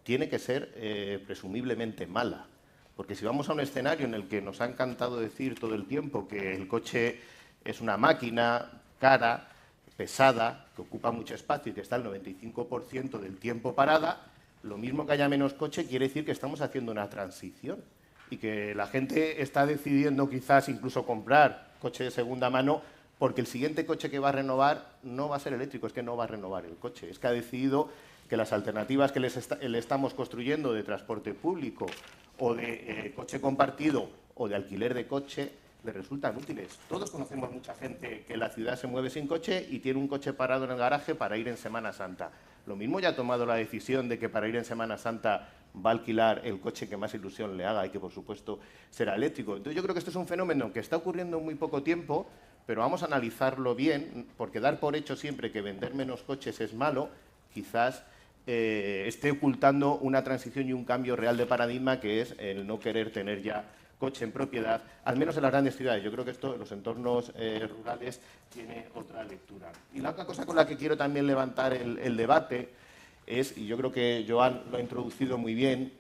tiene que ser presumiblemente mala. Porque si vamos a un escenario en el que nos ha encantado decir todo el tiempo que el coche es una máquina cara, pesada, que ocupa mucho espacio y que está el 95% del tiempo parada, lo mismo que haya menos coche quiere decir que estamos haciendo una transición y que la gente está decidiendo quizás incluso comprar coche de segunda mano porque el siguiente coche que va a renovar no va a ser eléctrico, es que no va a renovar el coche, es que ha decidido que las alternativas que le estamos construyendo de transporte público o de coche compartido o de alquiler de coche le resultan útiles. Todos conocemos mucha gente que en la ciudad se mueve sin coche y tiene un coche parado en el garaje para ir en Semana Santa. Lo mismo ya ha tomado la decisión de que para ir en Semana Santa va a alquilar el coche que más ilusión le haga y que, por supuesto, será eléctrico. Entonces, yo creo que esto es un fenómeno que está ocurriendo en muy poco tiempo, pero vamos a analizarlo bien, porque dar por hecho siempre que vender menos coches es malo, quizás esté ocultando una transición y un cambio real de paradigma, que es el no querer tener ya coche en propiedad, al menos en las grandes ciudades. Yo creo que esto en los entornos rurales tiene otra lectura. Y la otra cosa con la que quiero también levantar el debate es, y yo creo que Joan lo ha introducido muy bien,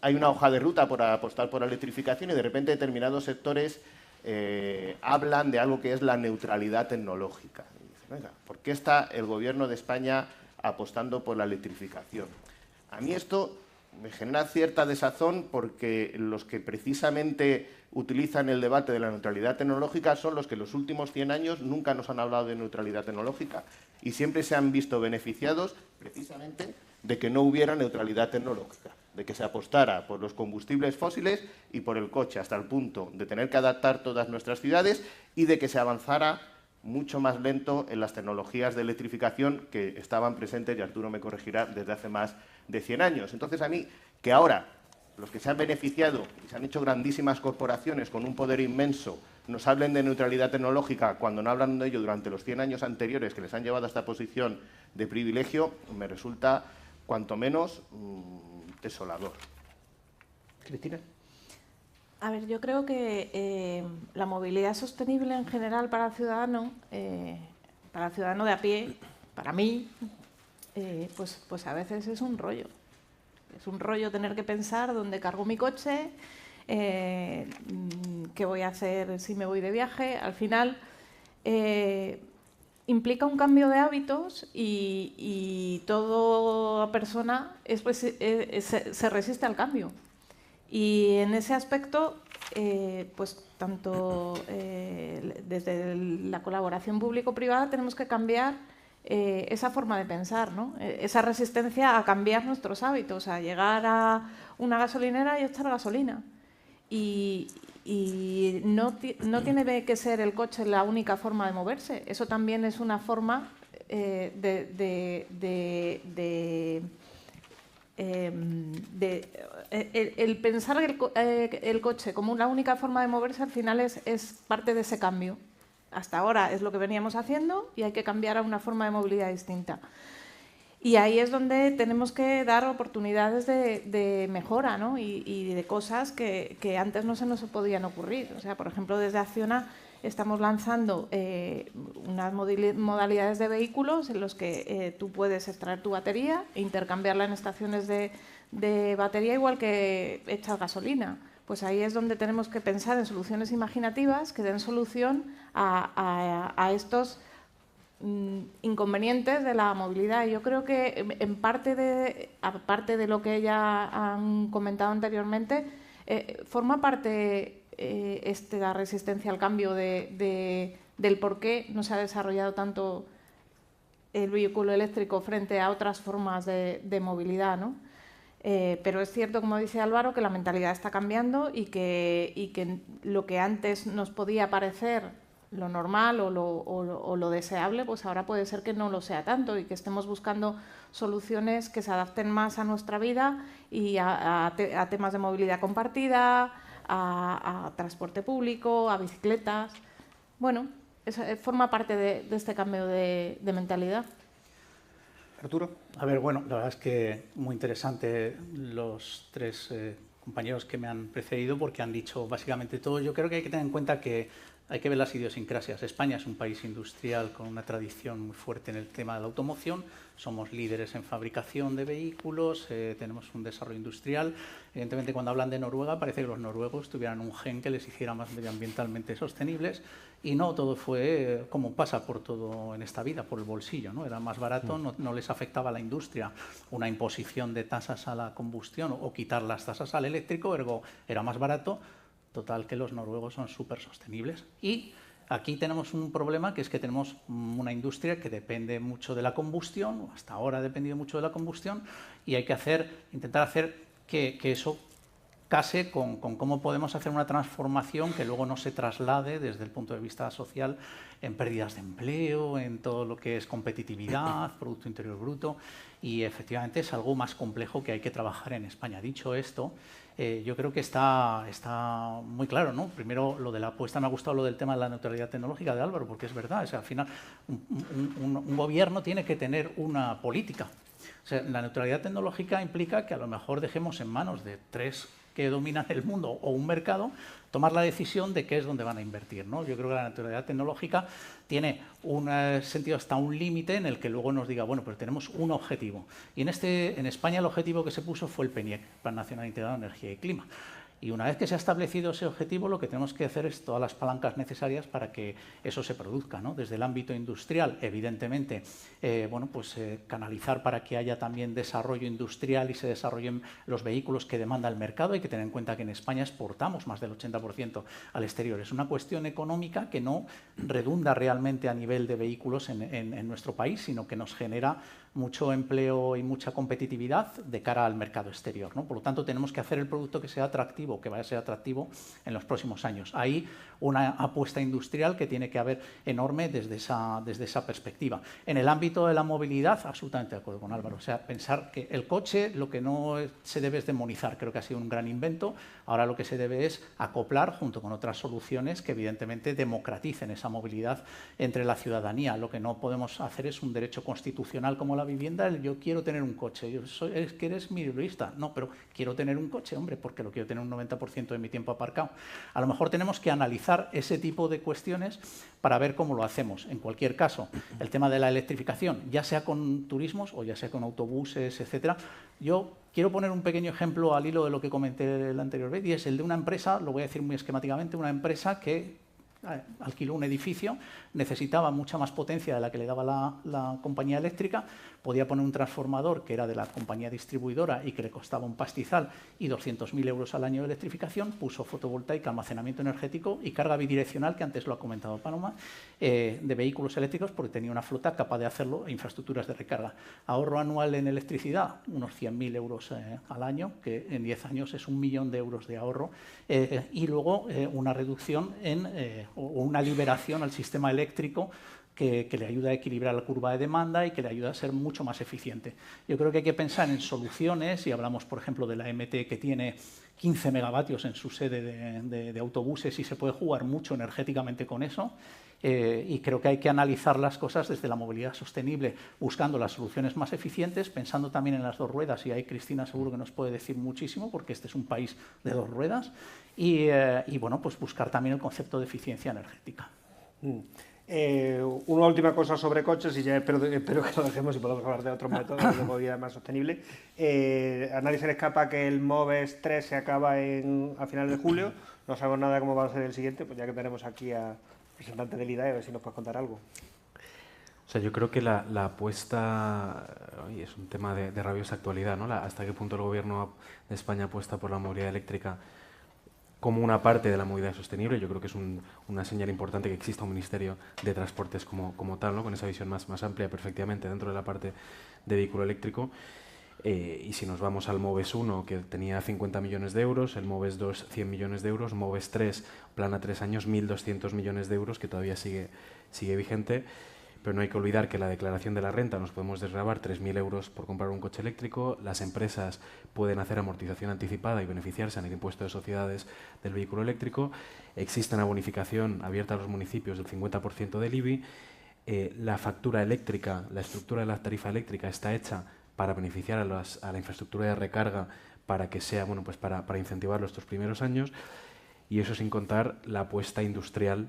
hay una hoja de ruta por apostar por la electrificación y de repente determinados sectores hablan de algo que es la neutralidad tecnológica. Y dicen, venga, ¿por qué está el Gobierno de España apostando por la electrificación? A mí esto me genera cierta desazón porque los que precisamente utilizan el debate de la neutralidad tecnológica son los que en los últimos 100 años nunca nos han hablado de neutralidad tecnológica y siempre se han visto beneficiados precisamente de que no hubiera neutralidad tecnológica, de que se apostara por los combustibles fósiles y por el coche hasta el punto de tener que adaptar todas nuestras ciudades y de que se avanzara mucho más lento en las tecnologías de electrificación que estaban presentes, y Arturo me corregirá, desde hace más de 100 años. Entonces, a mí, que ahora los que se han beneficiado y se han hecho grandísimas corporaciones con un poder inmenso nos hablen de neutralidad tecnológica cuando no hablan de ello durante los 100 años anteriores que les han llevado a esta posición de privilegio, me resulta cuanto menos desolador. Cristina. A ver, yo creo que la movilidad sostenible en general para el ciudadano de a pie, para mí, pues a veces es un rollo. Es un rollo tener que pensar dónde cargo mi coche, qué voy a hacer si me voy de viaje. Al final implica un cambio de hábitos y toda persona se resiste al cambio. Y en ese aspecto, pues tanto desde la colaboración público-privada tenemos que cambiar esa forma de pensar, ¿no? Esa resistencia a cambiar nuestros hábitos, a llegar a una gasolinera y echar gasolina. Y no tiene que ser el coche la única forma de moverse. Eso también es una forma el pensar el coche como la única forma de moverse al final es parte de ese cambio. Hasta ahora es lo que veníamos haciendo y hay que cambiar a una forma de movilidad distinta. Y ahí es donde tenemos que dar oportunidades de mejora, ¿no? y de cosas que antes no se nos podían ocurrir. O sea, por ejemplo, desde Acciona estamos lanzando unas modalidades de vehículos en los que tú puedes extraer tu batería e intercambiarla en estaciones de batería igual que echar gasolina. Pues ahí es donde tenemos que pensar en soluciones imaginativas que den solución a estos inconvenientes de la movilidad. Yo creo que en parte aparte de lo que ya han comentado anteriormente, forma parte la resistencia al cambio del por qué no se ha desarrollado tanto el vehículo eléctrico frente a otras formas de movilidad, ¿no? Pero es cierto, como dice Álvaro, que la mentalidad está cambiando y que lo que antes nos podía parecer lo normal o lo deseable, pues ahora puede ser que no lo sea tanto y que estemos buscando soluciones que se adapten más a nuestra vida y a temas de movilidad compartida, a transporte público, a bicicletas. Bueno, forma parte de este cambio de mentalidad. Arturo. A ver, bueno, la verdad es que muy interesante los tres compañeros que me han precedido porque han dicho básicamente todo. Yo creo que hay que tener en cuenta que hay que ver las idiosincrasias. España es un país industrial con una tradición muy fuerte en el tema de la automoción. Somos líderes en fabricación de vehículos, tenemos un desarrollo industrial. Evidentemente, cuando hablan de Noruega, parece que los noruegos tuvieran un gen que les hiciera más medioambientalmente sostenibles. Y no, todo fue como pasa por todo en esta vida, por el bolsillo, ¿no? Era más barato, no les afectaba a la industria una imposición de tasas a la combustión o quitar las tasas al eléctrico, ergo era más barato. Total, que los noruegos son súper sostenibles. Y aquí tenemos un problema, que es que tenemos una industria que depende mucho de la combustión, hasta ahora ha dependido mucho de la combustión, y hay que intentar hacer que eso case con cómo podemos hacer una transformación que luego no se traslade desde el punto de vista social en pérdidas de empleo, en todo lo que es competitividad, Producto Interior Bruto, y efectivamente es algo más complejo que hay que trabajar en España. Dicho esto, yo creo que está muy claro, ¿no? Primero, lo de la apuesta, me ha gustado lo del tema de la neutralidad tecnológica de Álvaro, porque es verdad, o sea, al final un gobierno tiene que tener una política. O sea, la neutralidad tecnológica implica que a lo mejor dejemos en manos de tres que dominan el mundo o un mercado, tomar la decisión de qué es donde van a invertir, ¿no? Yo creo que la neutralidad tecnológica tiene un sentido hasta un límite en el que luego nos diga, bueno, pero tenemos un objetivo. Y en España el objetivo que se puso fue el PNIEC, Plan Nacional Integrado de Energía y Clima. Y una vez que se ha establecido ese objetivo, lo que tenemos que hacer es todas las palancas necesarias para que eso se produzca, ¿no? Desde el ámbito industrial, evidentemente, canalizar para que haya también desarrollo industrial y se desarrollen los vehículos que demanda el mercado. Hay que tener en cuenta que en España exportamos más del 80% al exterior. Es una cuestión económica que no redunda realmente a nivel de vehículos en nuestro país, sino que nos genera mucho empleo y mucha competitividad de cara al mercado exterior, ¿no? Por lo tanto, tenemos que hacer el producto que sea atractivo, que vaya a ser atractivo en los próximos años. Hay una apuesta industrial que tiene que haber enorme desde esa perspectiva. En el ámbito de la movilidad, absolutamente de acuerdo con Álvaro. O sea, pensar que el coche lo que no se debe es demonizar. Creo que ha sido un gran invento. Ahora lo que se debe es acoplar junto con otras soluciones que evidentemente democraticen esa movilidad entre la ciudadanía. Lo que no podemos hacer es un derecho constitucional como la vivienda, yo quiero tener un coche. Es que eres minorista. No, pero quiero tener un coche, hombre, porque lo quiero tener un 90% de mi tiempo aparcado. A lo mejor tenemos que analizar ese tipo de cuestiones para ver cómo lo hacemos. En cualquier caso, el tema de la electrificación, ya sea con turismos o ya sea con autobuses, etcétera. Yo quiero poner un pequeño ejemplo al hilo de lo que comenté la anterior vez, y es el de una empresa, lo voy a decir muy esquemáticamente, una empresa que alquiló un edificio, necesitaba mucha más potencia de la que le daba la compañía eléctrica, podía poner un transformador que era de la compañía distribuidora y que le costaba un pastizal y 200.000 euros al año de electrificación, puso fotovoltaica, almacenamiento energético y carga bidireccional, que antes lo ha comentado Paloma, de vehículos eléctricos, porque tenía una flota capaz de hacerlo e infraestructuras de recarga. Ahorro anual en electricidad, unos 100.000 euros al año, que en 10 años es 1 millón de euros de ahorro, y luego una reducción o una liberación al sistema eléctrico que le ayuda a equilibrar la curva de demanda y que le ayuda a ser mucho más eficiente. Yo creo que hay que pensar en soluciones, y hablamos, por ejemplo, de la MT, que tiene 15 megavatios en su sede de autobuses y se puede jugar mucho energéticamente con eso. Y creo que hay que analizar las cosas desde la movilidad sostenible, buscando las soluciones más eficientes, pensando también en las dos ruedas, y ahí Cristina seguro que nos puede decir muchísimo, porque este es un país de dos ruedas, y bueno, pues buscar también el concepto de eficiencia energética. Una última cosa sobre coches, y ya espero que lo dejemos y podamos hablar de otros métodos de movilidad más sostenible. A nadie se le escapa que el MOVES 3 se acaba a finales de julio. No sabemos nada de cómo va a ser el siguiente, pues ya que tenemos aquí a representante del IDAE, a ver si nos puedes contar algo. O sea, yo creo que la apuesta es un tema de rabiosa actualidad, ¿no? Hasta qué punto el Gobierno de España apuesta por la movilidad eléctrica como una parte de la movilidad sostenible. Yo creo que es una señal importante que exista un Ministerio de Transportes como tal, ¿no? Con esa visión más amplia, perfectamente, dentro de la parte de vehículo eléctrico. Y si nos vamos al MOVES 1, que tenía 50 millones de euros, el MOVES 2, 100 millones de euros, MOVES 3, plan a 3 años, 1.200 millones de euros, que todavía sigue vigente. Pero no hay que olvidar que la declaración de la renta nos podemos desgravar 3.000 euros por comprar un coche eléctrico. Las empresas pueden hacer amortización anticipada y beneficiarse en el impuesto de sociedades del vehículo eléctrico. Existe una bonificación abierta a los municipios del 50% del IBI. La factura eléctrica, la estructura de la tarifa eléctrica está hecha para beneficiar a la infraestructura de recarga para que sea, bueno, pues para incentivarlo estos primeros años. Y eso sin contar la apuesta industrial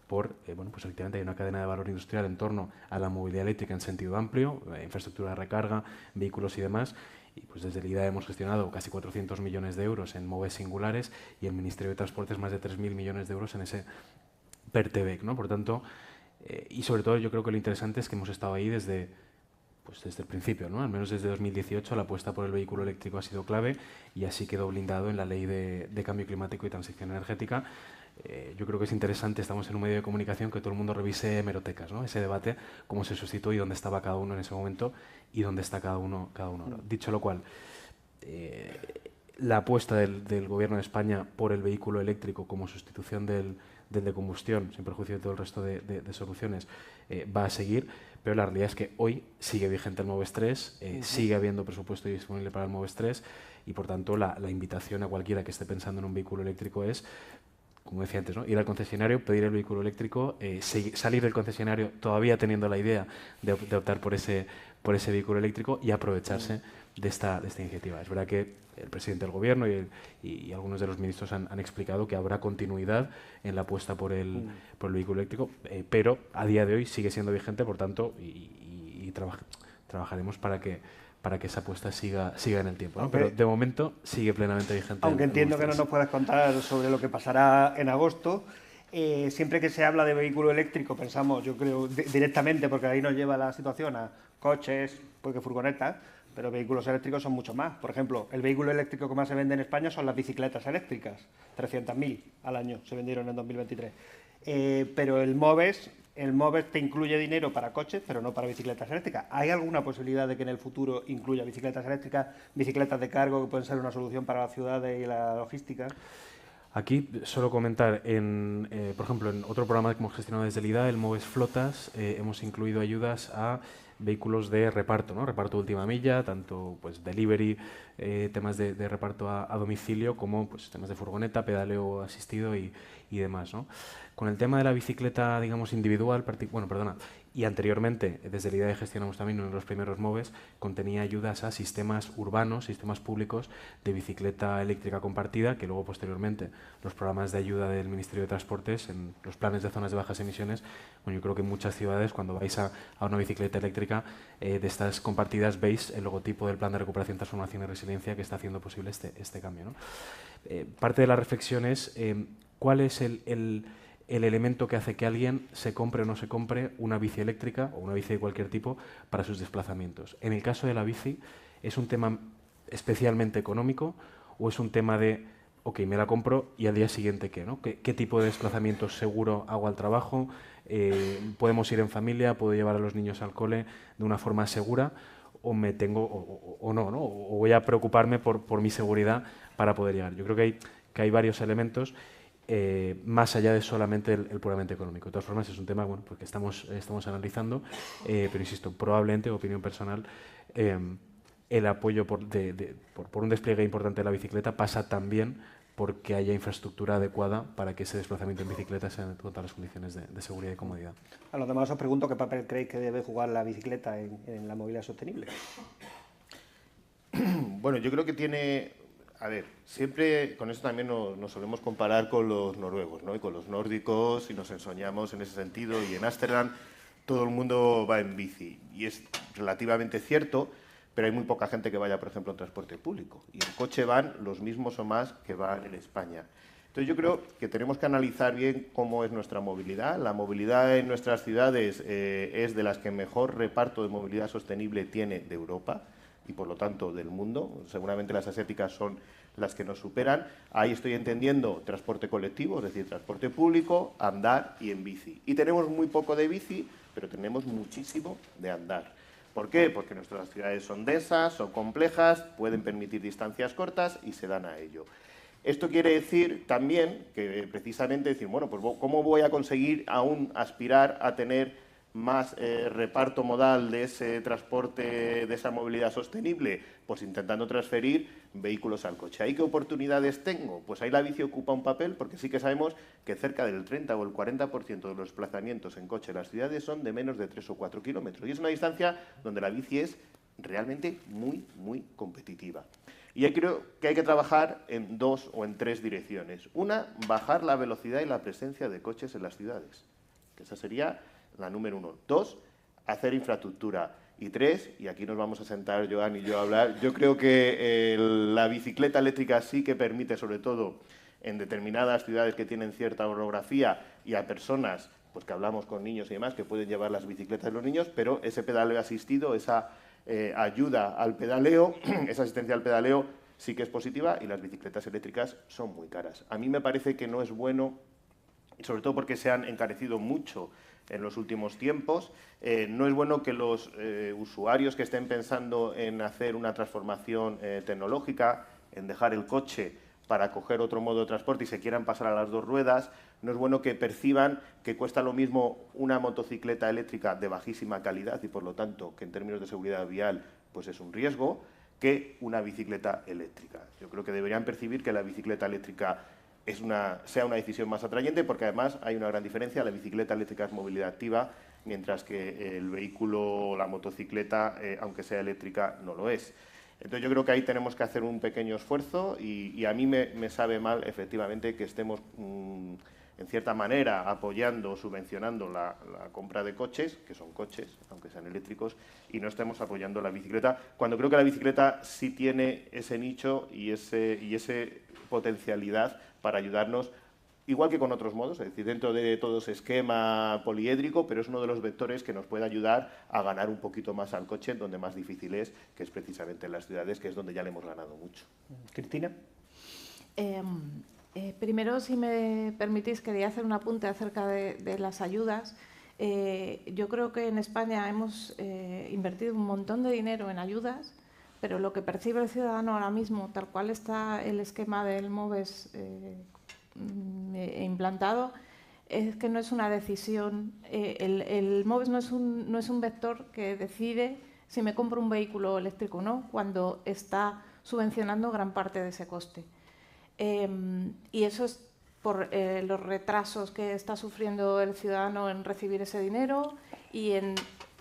bueno, pues efectivamente hay una cadena de valor industrial en torno a la movilidad eléctrica en sentido amplio, infraestructura de recarga, vehículos y demás. Y pues desde el IDA hemos gestionado casi 400 millones de euros en MOVES singulares y el Ministerio de Transportes más de 3.000 millones de euros en ese PERTEVEC, ¿no? Por tanto, y sobre todo yo creo que lo interesante es que hemos estado ahí desde el principio, ¿no? Al menos desde 2018 la apuesta por el vehículo eléctrico ha sido clave y así quedó blindado en la Ley de Cambio Climático y Transición Energética. Yo creo que es interesante, estamos en un medio de comunicación, que todo el mundo revise hemerotecas, ¿no? Ese debate, cómo se suscitó y dónde estaba cada uno en ese momento y dónde está cada uno ahora. Dicho lo cual, la apuesta del Gobierno de España por el vehículo eléctrico como sustitución del de combustión, sin perjuicio de todo el resto de soluciones, va a seguir, pero la realidad es que hoy sigue vigente el MOVES 3, sigue habiendo presupuesto disponible para el MOVES 3 y, por tanto, la invitación a cualquiera que esté pensando en un vehículo eléctrico es, como decía antes, ¿no? Ir al concesionario, pedir el vehículo eléctrico, salir del concesionario todavía teniendo la idea de optar por ese vehículo eléctrico y aprovecharse de esta iniciativa. Es verdad que el presidente del Gobierno y algunos de los ministros han explicado que habrá continuidad en la apuesta por el vehículo eléctrico, pero a día de hoy sigue siendo vigente, por tanto, y trabajaremos para que esa apuesta siga en el tiempo, ¿no? Pero de momento sigue plenamente vigente. Aunque entiendo que no nos puedas contar sobre lo que pasará en agosto, siempre que se habla de vehículo eléctrico pensamos, yo creo, directamente, porque ahí nos lleva la situación a coches, porque furgonetas, pero vehículos eléctricos son mucho más. Por ejemplo, el vehículo eléctrico que más se vende en España son las bicicletas eléctricas, 300.000 al año se vendieron en 2023. Pero el MOVES te incluye dinero para coches, pero no para bicicletas eléctricas. ¿Hay alguna posibilidad de que en el futuro incluya bicicletas eléctricas, bicicletas de cargo, que pueden ser una solución para las ciudades y la logística? Aquí solo comentar, por ejemplo, en otro programa que hemos gestionado desde el IDA, el MOVES Flotas, hemos incluido ayudas a vehículos de reparto, ¿no? Reparto de última milla, tanto pues delivery, temas de reparto a domicilio, como pues temas de furgoneta, pedaleo asistido y demás, ¿no? Con el tema de la bicicleta, digamos, individual, y anteriormente, desde la idea de gestionamos también uno de los primeros MOVES, contenía ayudas a sistemas urbanos, sistemas públicos de bicicleta eléctrica compartida, que luego posteriormente los programas de ayuda del Ministerio de Transportes, en los planes de zonas de bajas emisiones, bueno, yo creo que en muchas ciudades, cuando vais a una bicicleta eléctrica de estas compartidas, veis el logotipo del Plan de Recuperación, Transformación y Resiliencia que está haciendo posible este cambio, ¿no? Parte de la reflexión es cuál es el elemento que hace que alguien se compre o no se compre una bici eléctrica o una bici de cualquier tipo para sus desplazamientos. En el caso de la bici, ¿es un tema especialmente económico o es un tema de, ok, me la compro y al día siguiente qué, ¿no? ¿Qué tipo de desplazamiento seguro hago al trabajo? ¿Podemos ir en familia? ¿Puedo llevar a los niños al cole de una forma segura? ¿O me tengo o no? ¿O voy a preocuparme por mi seguridad para poder llegar? Yo creo que hay varios elementos más allá de solamente el puramente económico. De todas formas, es un tema pues que estamos analizando, pero insisto, probablemente, opinión personal, el apoyo por un despliegue importante de la bicicleta pasa también porque haya infraestructura adecuada para que ese desplazamiento en bicicleta sea en todas las condiciones de seguridad y comodidad. A los demás os pregunto qué papel creéis que debe jugar la bicicleta en la movilidad sostenible. Bueno, yo creo que tiene... A ver, siempre con esto también nos solemos comparar con los noruegos, ¿no? Y con los nórdicos, y nos ensoñamos en ese sentido, y en Ámsterdam todo el mundo va en bici, y es relativamente cierto, pero hay muy poca gente que vaya, por ejemplo, en transporte público, y en coche van los mismos o más que van en España. Entonces yo creo que tenemos que analizar bien cómo es nuestra movilidad. La movilidad en nuestras ciudades es de las que mejor reparto de movilidad sostenible tiene de Europa y por lo tanto del mundo. Seguramente las asiáticas son las que nos superan. Ahí estoy entendiendo transporte colectivo, es decir, transporte público, andar y en bici. Y tenemos muy poco de bici, pero tenemos muchísimo de andar. ¿Por qué? Porque nuestras ciudades son densas, son complejas, pueden permitir distancias cortas y se dan a ello. Esto quiere decir también que precisamente decir, bueno, pues ¿cómo voy a conseguir aún aspirar a tener más reparto modal de ese transporte, de esa movilidad sostenible? Pues intentando transferir vehículos al coche. ¿Ahí qué oportunidades tengo? Pues ahí la bici ocupa un papel, porque sí que sabemos que cerca del 30 o el 40% de los desplazamientos en coche en las ciudades son de menos de 3 o 4 kilómetros. Y es una distancia donde la bici es realmente muy, muy competitiva. Y yo creo que hay que trabajar en 2 o en 3 direcciones. Una, bajar la velocidad y la presencia de coches en las ciudades, que esa sería la número 1. 2, hacer infraestructura. Y 3, y aquí nos vamos a sentar Joan y yo a hablar, yo creo que la bicicleta eléctrica sí que permite, sobre todo en determinadas ciudades que tienen cierta orografía y a personas, pues que hablamos con niños y demás, que pueden llevar las bicicletas de los niños, pero ese pedaleo asistido, esa ayuda al pedaleo, esa asistencia al pedaleo sí que es positiva y las bicicletas eléctricas son muy caras. A mí me parece que no es bueno, sobre todo porque se han encarecido mucho en los últimos tiempos, no es bueno que los usuarios que estén pensando en hacer una transformación tecnológica, en dejar el coche para coger otro modo de transporte y se quieran pasar a las 2 ruedas, no es bueno que perciban que cuesta lo mismo una motocicleta eléctrica de bajísima calidad y por lo tanto que en términos de seguridad vial pues es un riesgo, que una bicicleta eléctrica. Yo creo que deberían percibir que la bicicleta eléctrica sea una decisión más atrayente, porque además hay una gran diferencia. La bicicleta eléctrica es movilidad activa, mientras que el vehículo, la motocicleta, aunque sea eléctrica, no lo es. Entonces yo creo que ahí tenemos que hacer un pequeño esfuerzo y a mí me sabe mal, efectivamente, que estemos, en cierta manera, apoyando, subvencionando la compra de coches, que son coches, aunque sean eléctricos, y no estemos apoyando la bicicleta, cuando creo que la bicicleta sí tiene ese nicho y ese potencialidad para ayudarnos, igual que con otros modos, es decir, dentro de todo ese esquema poliédrico, pero es uno de los vectores que nos puede ayudar a ganar un poquito más al coche, donde más difícil es, que es precisamente en las ciudades, que es donde ya le hemos ganado mucho. Cristina. Primero, si me permitís, quería hacer un apunte acerca de las ayudas. Yo creo que en España hemos invertido un montón de dinero en ayudas, pero lo que percibe el ciudadano ahora mismo, tal cual está el esquema del MOVES implantado, es que no es una decisión. El MOVES no es un vector que decide si me compro un vehículo eléctrico o no, cuando está subvencionando gran parte de ese coste. Y eso es por los retrasos que está sufriendo el ciudadano en recibir ese dinero y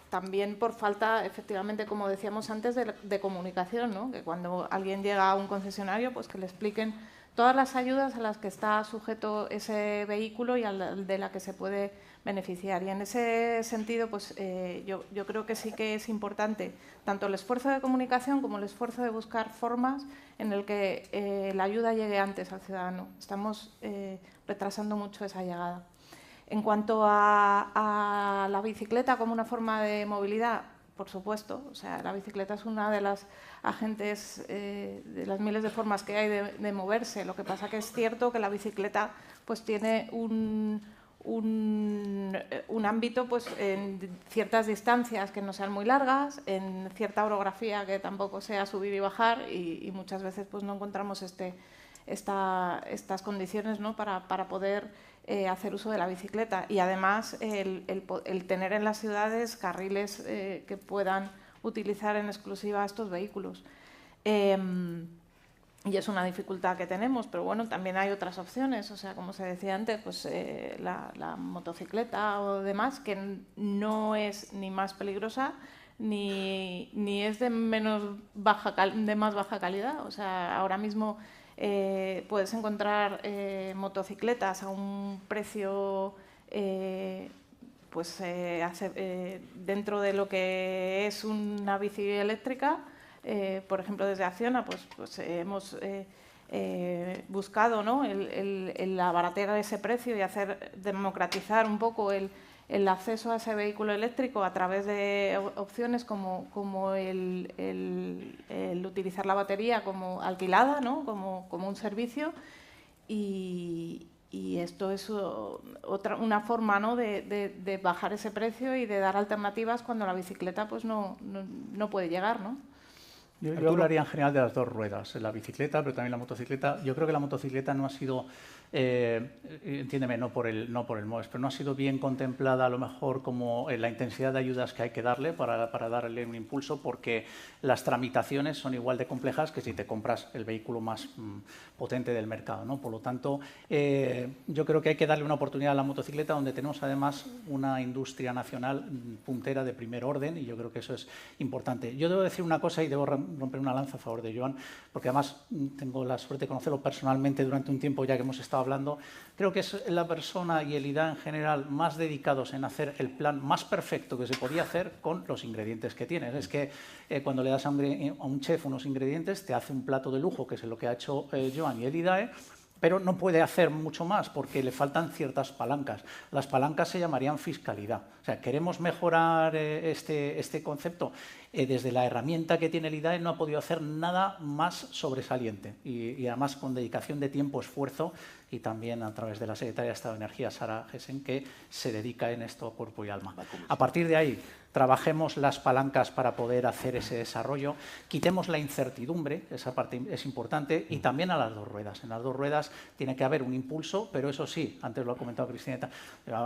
también por falta, efectivamente, como decíamos antes, de comunicación, ¿no? Que cuando alguien llega a un concesionario, pues que le expliquen todas las ayudas a las que está sujeto ese vehículo y de la que se puede beneficiar. Y en ese sentido, pues yo creo que sí que es importante tanto el esfuerzo de comunicación como el esfuerzo de buscar formas en el que la ayuda llegue antes al ciudadano. Estamos retrasando mucho esa llegada. En cuanto a la bicicleta como una forma de movilidad, por supuesto, o sea, la bicicleta es una de las agentes, de las miles de formas que hay de moverse. Lo que pasa que es cierto que la bicicleta pues tiene un ámbito pues en ciertas distancias que no sean muy largas, en cierta orografía que tampoco sea subir y bajar y muchas veces pues no encontramos estas condiciones, ¿no? para poder hacer uso de la bicicleta y además el tener en las ciudades carriles que puedan utilizar en exclusiva estos vehículos. Y es una dificultad que tenemos, pero bueno, también hay otras opciones, o sea, como se decía antes, pues la motocicleta o demás, que no es ni más peligrosa ni es de más baja calidad. O sea, ahora mismo puedes encontrar motocicletas a un precio dentro de lo que es una bici eléctrica. Por ejemplo, desde Acciona pues hemos buscado, ¿no?, el abaratar ese precio y democratizar un poco el acceso a ese vehículo eléctrico a través de opciones como el utilizar la batería como alquilada, ¿no?, como un servicio. Y esto es una forma, ¿no?, de bajar ese precio y de dar alternativas cuando la bicicleta pues no puede llegar, ¿no? Yo hablaría en general de las dos ruedas, la bicicleta, pero también la motocicleta. Yo creo que la motocicleta no ha sido, entiéndeme, no por el MOES, pero no ha sido bien contemplada a lo mejor como la intensidad de ayudas que hay que darle para darle un impulso, porque las tramitaciones son igual de complejas que si te compras el vehículo más potente del mercado, ¿no? Por lo tanto, yo creo que hay que darle una oportunidad a la motocicleta, donde tenemos además una industria nacional puntera de primer orden, y yo creo que eso es importante. Yo debo decir una cosa y debo romper una lanza a favor de Joan, porque además tengo la suerte de conocerlo personalmente durante un tiempo ya que hemos estado hablando. Creo que es la persona y el IDA en general más dedicados en hacer el plan más perfecto que se podía hacer con los ingredientes que tienes. Es que cuando le das a un chef unos ingredientes, te hace un plato de lujo, que es lo que ha hecho Joan y el IDAE, pero no puede hacer mucho más porque le faltan ciertas palancas. Las palancas se llamarían fiscalidad. O sea, queremos mejorar este concepto. Desde la herramienta que tiene el IDAE no ha podido hacer nada más sobresaliente y además con dedicación de tiempo, esfuerzo, y también a través de la Secretaria de Estado de Energía, Sara Gessen, que se dedica en esto a cuerpo y alma. A partir de ahí, trabajemos las palancas para poder hacer ese desarrollo, quitemos la incertidumbre, esa parte es importante, y también a las dos ruedas. En las dos ruedas tiene que haber un impulso, pero eso sí, antes lo ha comentado Cristina,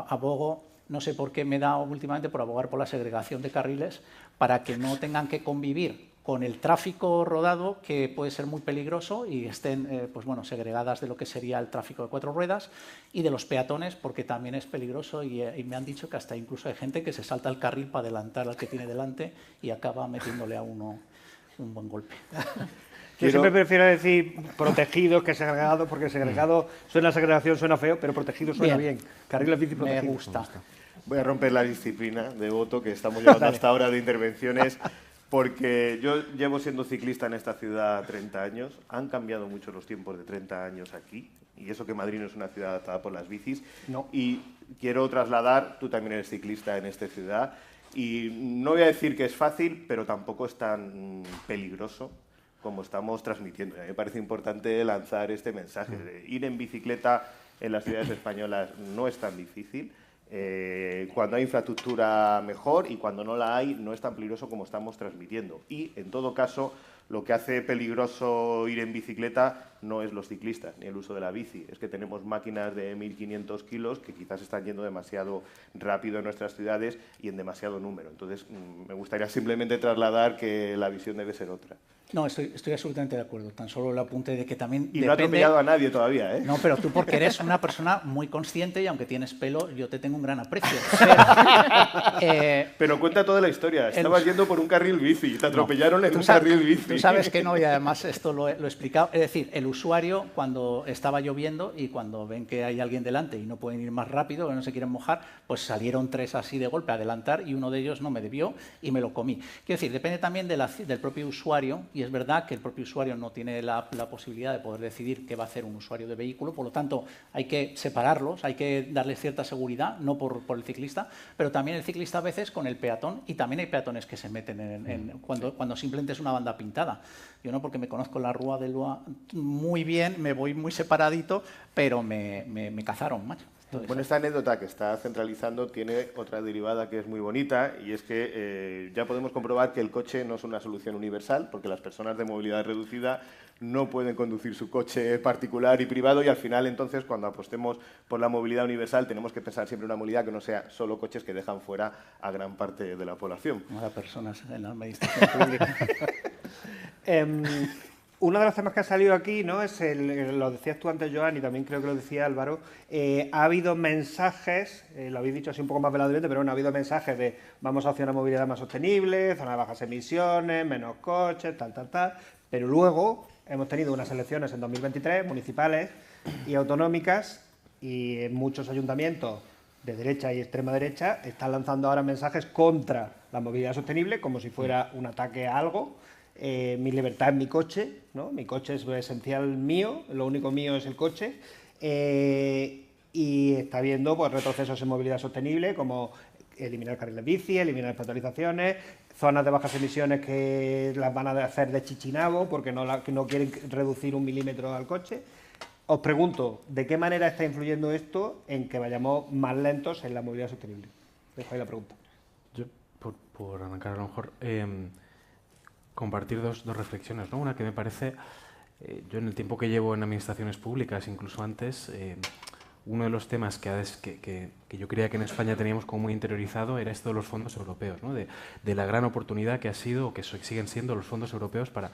abogo, no sé por qué me da últimamente por abogar por la segregación de carriles para que no tengan que convivir con el tráfico rodado, que puede ser muy peligroso, y estén pues bueno, segregadas de lo que sería el tráfico de cuatro ruedas, y de los peatones, porque también es peligroso, y me han dicho que hasta incluso hay gente que se salta el carril para adelantar al que tiene delante y acaba metiéndole a uno un buen golpe. Yo siempre prefiero decir protegidos que segregados, porque segregado suena segregación, suena feo, pero protegido suena bien. Carriles bici protegidos. Me gusta. Voy a romper la disciplina de voto que estamos llevando hasta ahora de intervenciones, porque yo llevo siendo ciclista en esta ciudad 30 años. Han cambiado mucho los tiempos de 30 años aquí, y eso que Madrid no es una ciudad adaptada por las bicis. No. Y quiero trasladar, tú también eres ciclista en esta ciudad, y no voy a decir que es fácil, pero tampoco es tan peligroso como estamos transmitiendo. A mí me parece importante lanzar este mensaje. Ir en bicicleta en las ciudades españolas no es tan difícil. Cuando hay infraestructura mejor, y cuando no la hay no es tan peligroso como estamos transmitiendo. Y en todo caso, lo que hace peligroso ir en bicicleta no es los ciclistas ni el uso de la bici, es que tenemos máquinas de 1.500 kilos que quizás están yendo demasiado rápido en nuestras ciudades y en demasiado número. Entonces, me gustaría simplemente trasladar que la visión debe ser otra. No, estoy absolutamente de acuerdo. Tan solo el apunte de que también y no ha atropellado a nadie todavía, ¿eh? No, pero tú porque eres una persona muy consciente y aunque tienes pelo, yo te tengo un gran aprecio. Pero cuenta toda la historia. Estabas yendo por un carril bici y te atropellaron en un carril bici. Tú sabes que no, y además esto lo he explicado. Es decir, el usuario, cuando estaba lloviendo y cuando ven que hay alguien delante y no pueden ir más rápido, que no se quieren mojar, pues salieron tres así de golpe a adelantar y uno de ellos no me debió y me lo comí. Quiero decir, depende también del propio usuario. Y es verdad que el propio usuario no tiene la posibilidad de poder decidir qué va a hacer un usuario de vehículo, por lo tanto hay que separarlos, hay que darles cierta seguridad, no por el ciclista, pero también el ciclista a veces con el peatón, y también hay peatones que se meten cuando simplemente es una banda pintada. Yo no, porque me conozco la Rúa de Lua muy bien, me voy muy separadito, pero me cazaron, macho. Bueno, esta anécdota que está centralizando tiene otra derivada que es muy bonita, y es que ya podemos comprobar que el coche no es una solución universal, porque las personas de movilidad reducida no pueden conducir su coche particular y privado, y al final, entonces, cuando apostemos por la movilidad universal, tenemos que pensar siempre en una movilidad que no sea solo coches que dejan fuera a gran parte de la población. No a personas en la administración pública. Uno de los temas que ha salido aquí, ¿no?, es lo decías tú antes, Joan, y también creo que lo decía Álvaro, ha habido mensajes, lo habéis dicho así un poco más veladamente, pero bueno, ha habido mensajes de vamos hacia una movilidad más sostenible, zona de bajas emisiones, menos coches, tal, pero luego hemos tenido unas elecciones en 2023, municipales y autonómicas, y muchos ayuntamientos de derecha y extrema derecha están lanzando ahora mensajes contra la movilidad sostenible, como si fuera un ataque a algo. mi libertad es mi coche, ¿no? Mi coche es lo esencial mío, lo único mío es el coche. Y está habiendo pues, retrocesos en movilidad sostenible, como eliminar carriles bici, eliminar peatonalizaciones, zonas de bajas emisiones que las van a hacer de chichinabo porque no quieren reducir 1 milímetro al coche. Os pregunto, ¿de qué manera está influyendo esto en que vayamos más lentos en la movilidad sostenible? Dejo ahí la pregunta. Yo, por arrancar a lo mejor, compartir dos reflexiones, ¿no? Una que me parece, yo en el tiempo que llevo en administraciones públicas, incluso antes, uno de los temas que yo creía que en España teníamos como muy interiorizado era esto de los fondos europeos, ¿no? de la gran oportunidad que ha sido o que siguen siendo los fondos europeos para...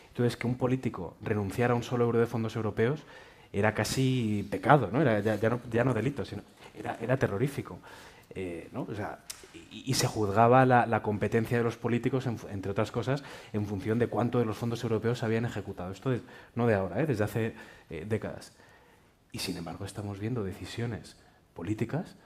Entonces, que un político renunciara a un solo euro de fondos europeos era casi pecado, ¿no? Era ya no delito, sino era terrorífico, ¿no? O sea, y se juzgaba la competencia de los políticos, entre otras cosas, en función de cuánto de los fondos europeos se habían ejecutado. Esto no de ahora, desde hace décadas. Y sin embargo estamos viendo decisiones políticas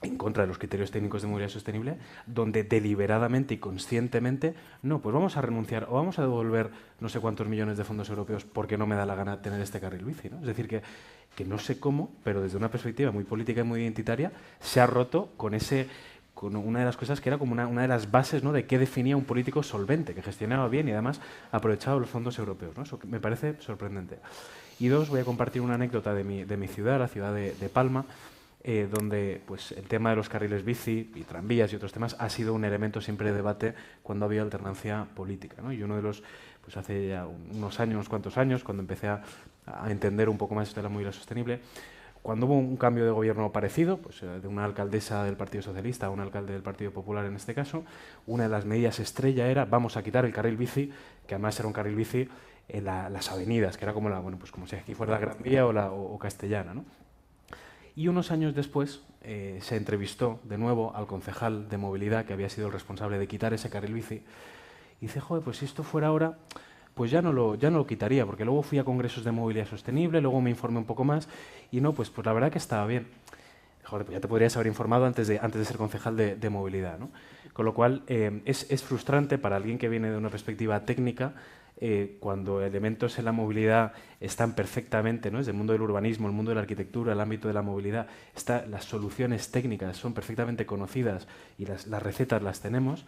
en contra de los criterios técnicos de movilidad sostenible, donde deliberadamente y conscientemente, no, pues vamos a renunciar o vamos a devolver no sé cuántos millones de fondos europeos porque no me da la gana tener este carril bici, ¿no? Es decir, que no sé cómo, pero desde una perspectiva muy política y muy identitaria, se ha roto con una de las cosas que era como una de las bases, ¿no? De qué definía un político solvente, que gestionaba bien y además aprovechaba los fondos europeos, ¿no? Eso me parece sorprendente. Y dos, voy a compartir una anécdota de mi ciudad, la ciudad de Palma, donde pues, el tema de los carriles bici y tranvías y otros temas ha sido un elemento siempre de debate cuando había alternancia política, ¿no? Y uno de los, pues hace ya unos cuantos años, cuando empecé a entender un poco más esto de la movilidad sostenible, cuando hubo un cambio de gobierno parecido, pues de una alcaldesa del Partido Socialista a un alcalde del Partido Popular en este caso, una de las medidas estrella era vamos a quitar el carril bici, que además era un carril bici en las avenidas, que era como como si aquí fuera la Gran Vía o Castellana, ¿no? Y unos años después se entrevistó de nuevo al concejal de movilidad, que había sido el responsable de quitar ese carril bici, y dice, joder, pues si esto fuera ahora, pues ya no lo quitaría, porque luego fui a congresos de movilidad sostenible, luego me informé un poco más, y no, pues la verdad que estaba bien. Joder, pues ya te podrías haber informado antes de ser concejal de movilidad, ¿no? Con lo cual, es frustrante para alguien que viene de una perspectiva técnica, cuando elementos en la movilidad están perfectamente, ¿no? Desde el mundo del urbanismo, el mundo de la arquitectura, el ámbito de la movilidad, las soluciones técnicas son perfectamente conocidas y las recetas las tenemos,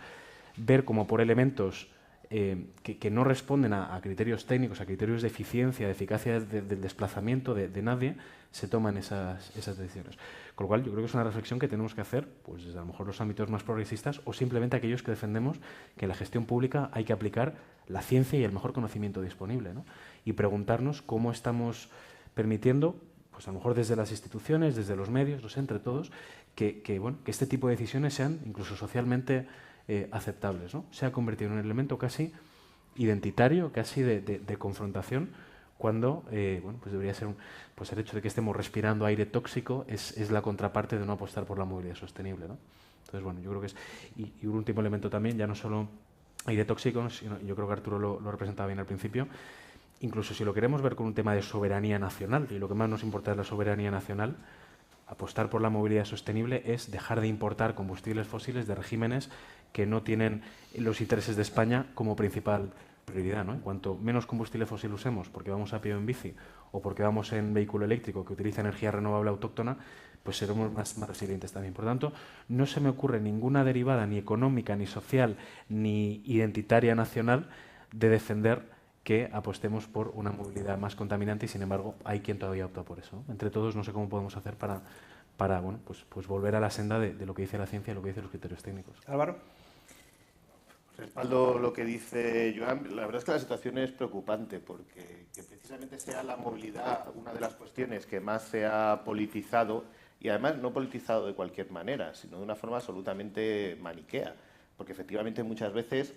ver como por elementos que no responden a criterios técnicos, a criterios de eficiencia, de eficacia del desplazamiento de nadie, se toman esas decisiones. Con lo cual, yo creo que es una reflexión que tenemos que hacer, pues desde a lo mejor los ámbitos más progresistas o simplemente aquellos que defendemos que en la gestión pública hay que aplicar la ciencia y el mejor conocimiento disponible, ¿no? Y preguntarnos cómo estamos permitiendo, pues a lo mejor desde las instituciones, desde los medios, no sé, entre todos, que este tipo de decisiones sean incluso socialmente aceptables, ¿no? Se ha convertido en un elemento casi identitario, casi de confrontación, cuando pues debería ser pues el hecho de que estemos respirando aire tóxico es la contraparte de no apostar por la movilidad sostenible, ¿no? Entonces, bueno, yo creo que es... Y un último elemento también, ya no solo aire tóxico, sino, yo creo que Arturo lo representaba bien al principio, incluso si lo queremos ver con un tema de soberanía nacional, y lo que más nos importa es la soberanía nacional, apostar por la movilidad sostenible es dejar de importar combustibles fósiles de regímenes que no tienen los intereses de España como principal prioridad, ¿no? En cuanto menos combustible fósil usemos, porque vamos a pie o en bici, o porque vamos en vehículo eléctrico que utiliza energía renovable autóctona, pues seremos más resilientes también. Por lo tanto, no se me ocurre ninguna derivada ni económica, ni social, ni identitaria nacional de defender que apostemos por una movilidad más contaminante y, sin embargo, hay quien todavía opta por eso, ¿no? Entre todos, no sé cómo podemos hacer para pues volver a la senda de lo que dice la ciencia y lo que dicen los criterios técnicos. Álvaro. Respaldo lo que dice Joan. La verdad es que la situación es preocupante porque que precisamente sea la movilidad una de las cuestiones que más se ha politizado y además no politizado de cualquier manera, sino de una forma absolutamente maniquea, porque efectivamente muchas veces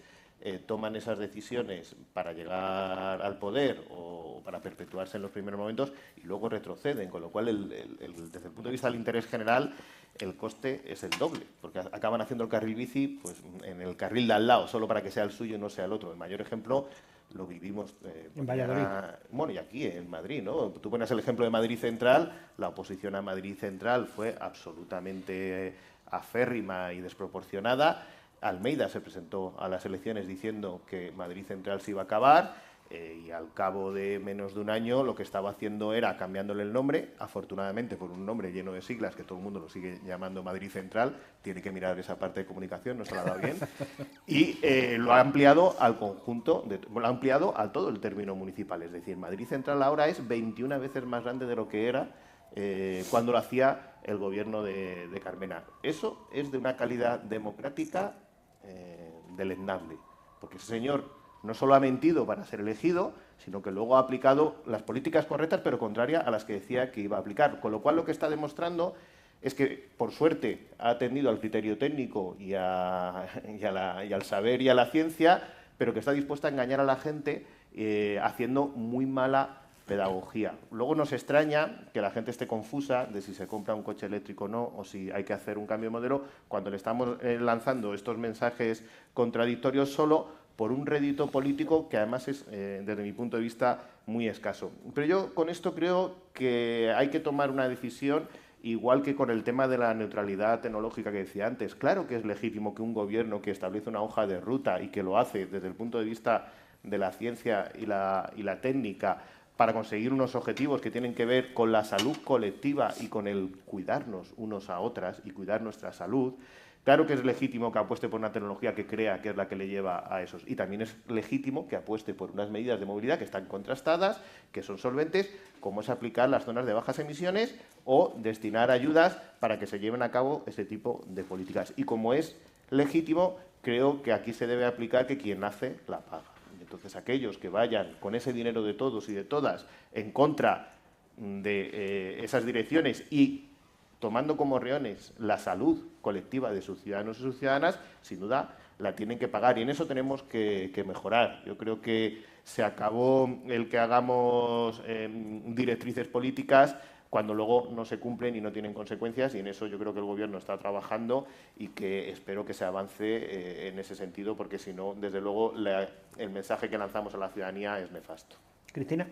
toman esas decisiones para llegar al poder o para perpetuarse en los primeros momentos y luego retroceden, con lo cual desde el punto de vista del interés general el coste es el doble, porque acaban haciendo el carril bici pues en el carril de al lado, solo para que sea el suyo y no sea el otro. El mayor ejemplo lo vivimos en Valladolid. Bueno, y aquí en Madrid, ¿no? Tú pones el ejemplo de Madrid Central, la oposición a Madrid Central fue absolutamente aférrima y desproporcionada. Almeida se presentó a las elecciones diciendo que Madrid Central se iba a acabar, y al cabo de menos de un año lo que estaba haciendo era cambiándole el nombre, afortunadamente por un nombre lleno de siglas que todo el mundo lo sigue llamando Madrid Central, tiene que mirar esa parte de comunicación, no se la ha dado bien, y lo ha ampliado al conjunto, lo ha ampliado a todo el término municipal, es decir, Madrid Central ahora es 21 veces más grande de lo que era cuando lo hacía el gobierno de Carmena. Eso es de una calidad democrática deleznable, porque ese señor no solo ha mentido para ser elegido, sino que luego ha aplicado las políticas correctas, pero contraria a las que decía que iba a aplicar. Con lo cual, lo que está demostrando es que, por suerte, ha atendido al criterio técnico y al saber y a la ciencia, pero que está dispuesta a engañar a la gente haciendo muy mala pedagogía. Luego nos extraña que la gente esté confusa de si se compra un coche eléctrico o no, o si hay que hacer un cambio de modelo, cuando le estamos lanzando estos mensajes contradictorios solo por un rédito político que además es, desde mi punto de vista, muy escaso. Pero yo con esto creo que hay que tomar una decisión, igual que con el tema de la neutralidad tecnológica que decía antes. Claro que es legítimo que un gobierno que establece una hoja de ruta y que lo hace desde el punto de vista de la ciencia y la técnica para conseguir unos objetivos que tienen que ver con la salud colectiva y con el cuidarnos unos a otras y cuidar nuestra salud. Claro que es legítimo que apueste por una tecnología que crea que es la que le lleva a esos. Y también es legítimo que apueste por unas medidas de movilidad que están contrastadas, que son solventes, como es aplicar las zonas de bajas emisiones o destinar ayudas para que se lleven a cabo ese tipo de políticas. Y como es legítimo, creo que aquí se debe aplicar que quien hace, la paga. Entonces, aquellos que vayan con ese dinero de todos y de todas en contra de esas direcciones y tomando como rehenes la salud colectiva de sus ciudadanos y sus ciudadanas, sin duda la tienen que pagar. Y en eso tenemos que mejorar. Yo creo que se acabó el que hagamos directrices políticas cuando luego no se cumplen y no tienen consecuencias, y en eso yo creo que el Gobierno está trabajando y que espero que se avance en ese sentido, porque si no, desde luego, el mensaje que lanzamos a la ciudadanía es nefasto. Cristina.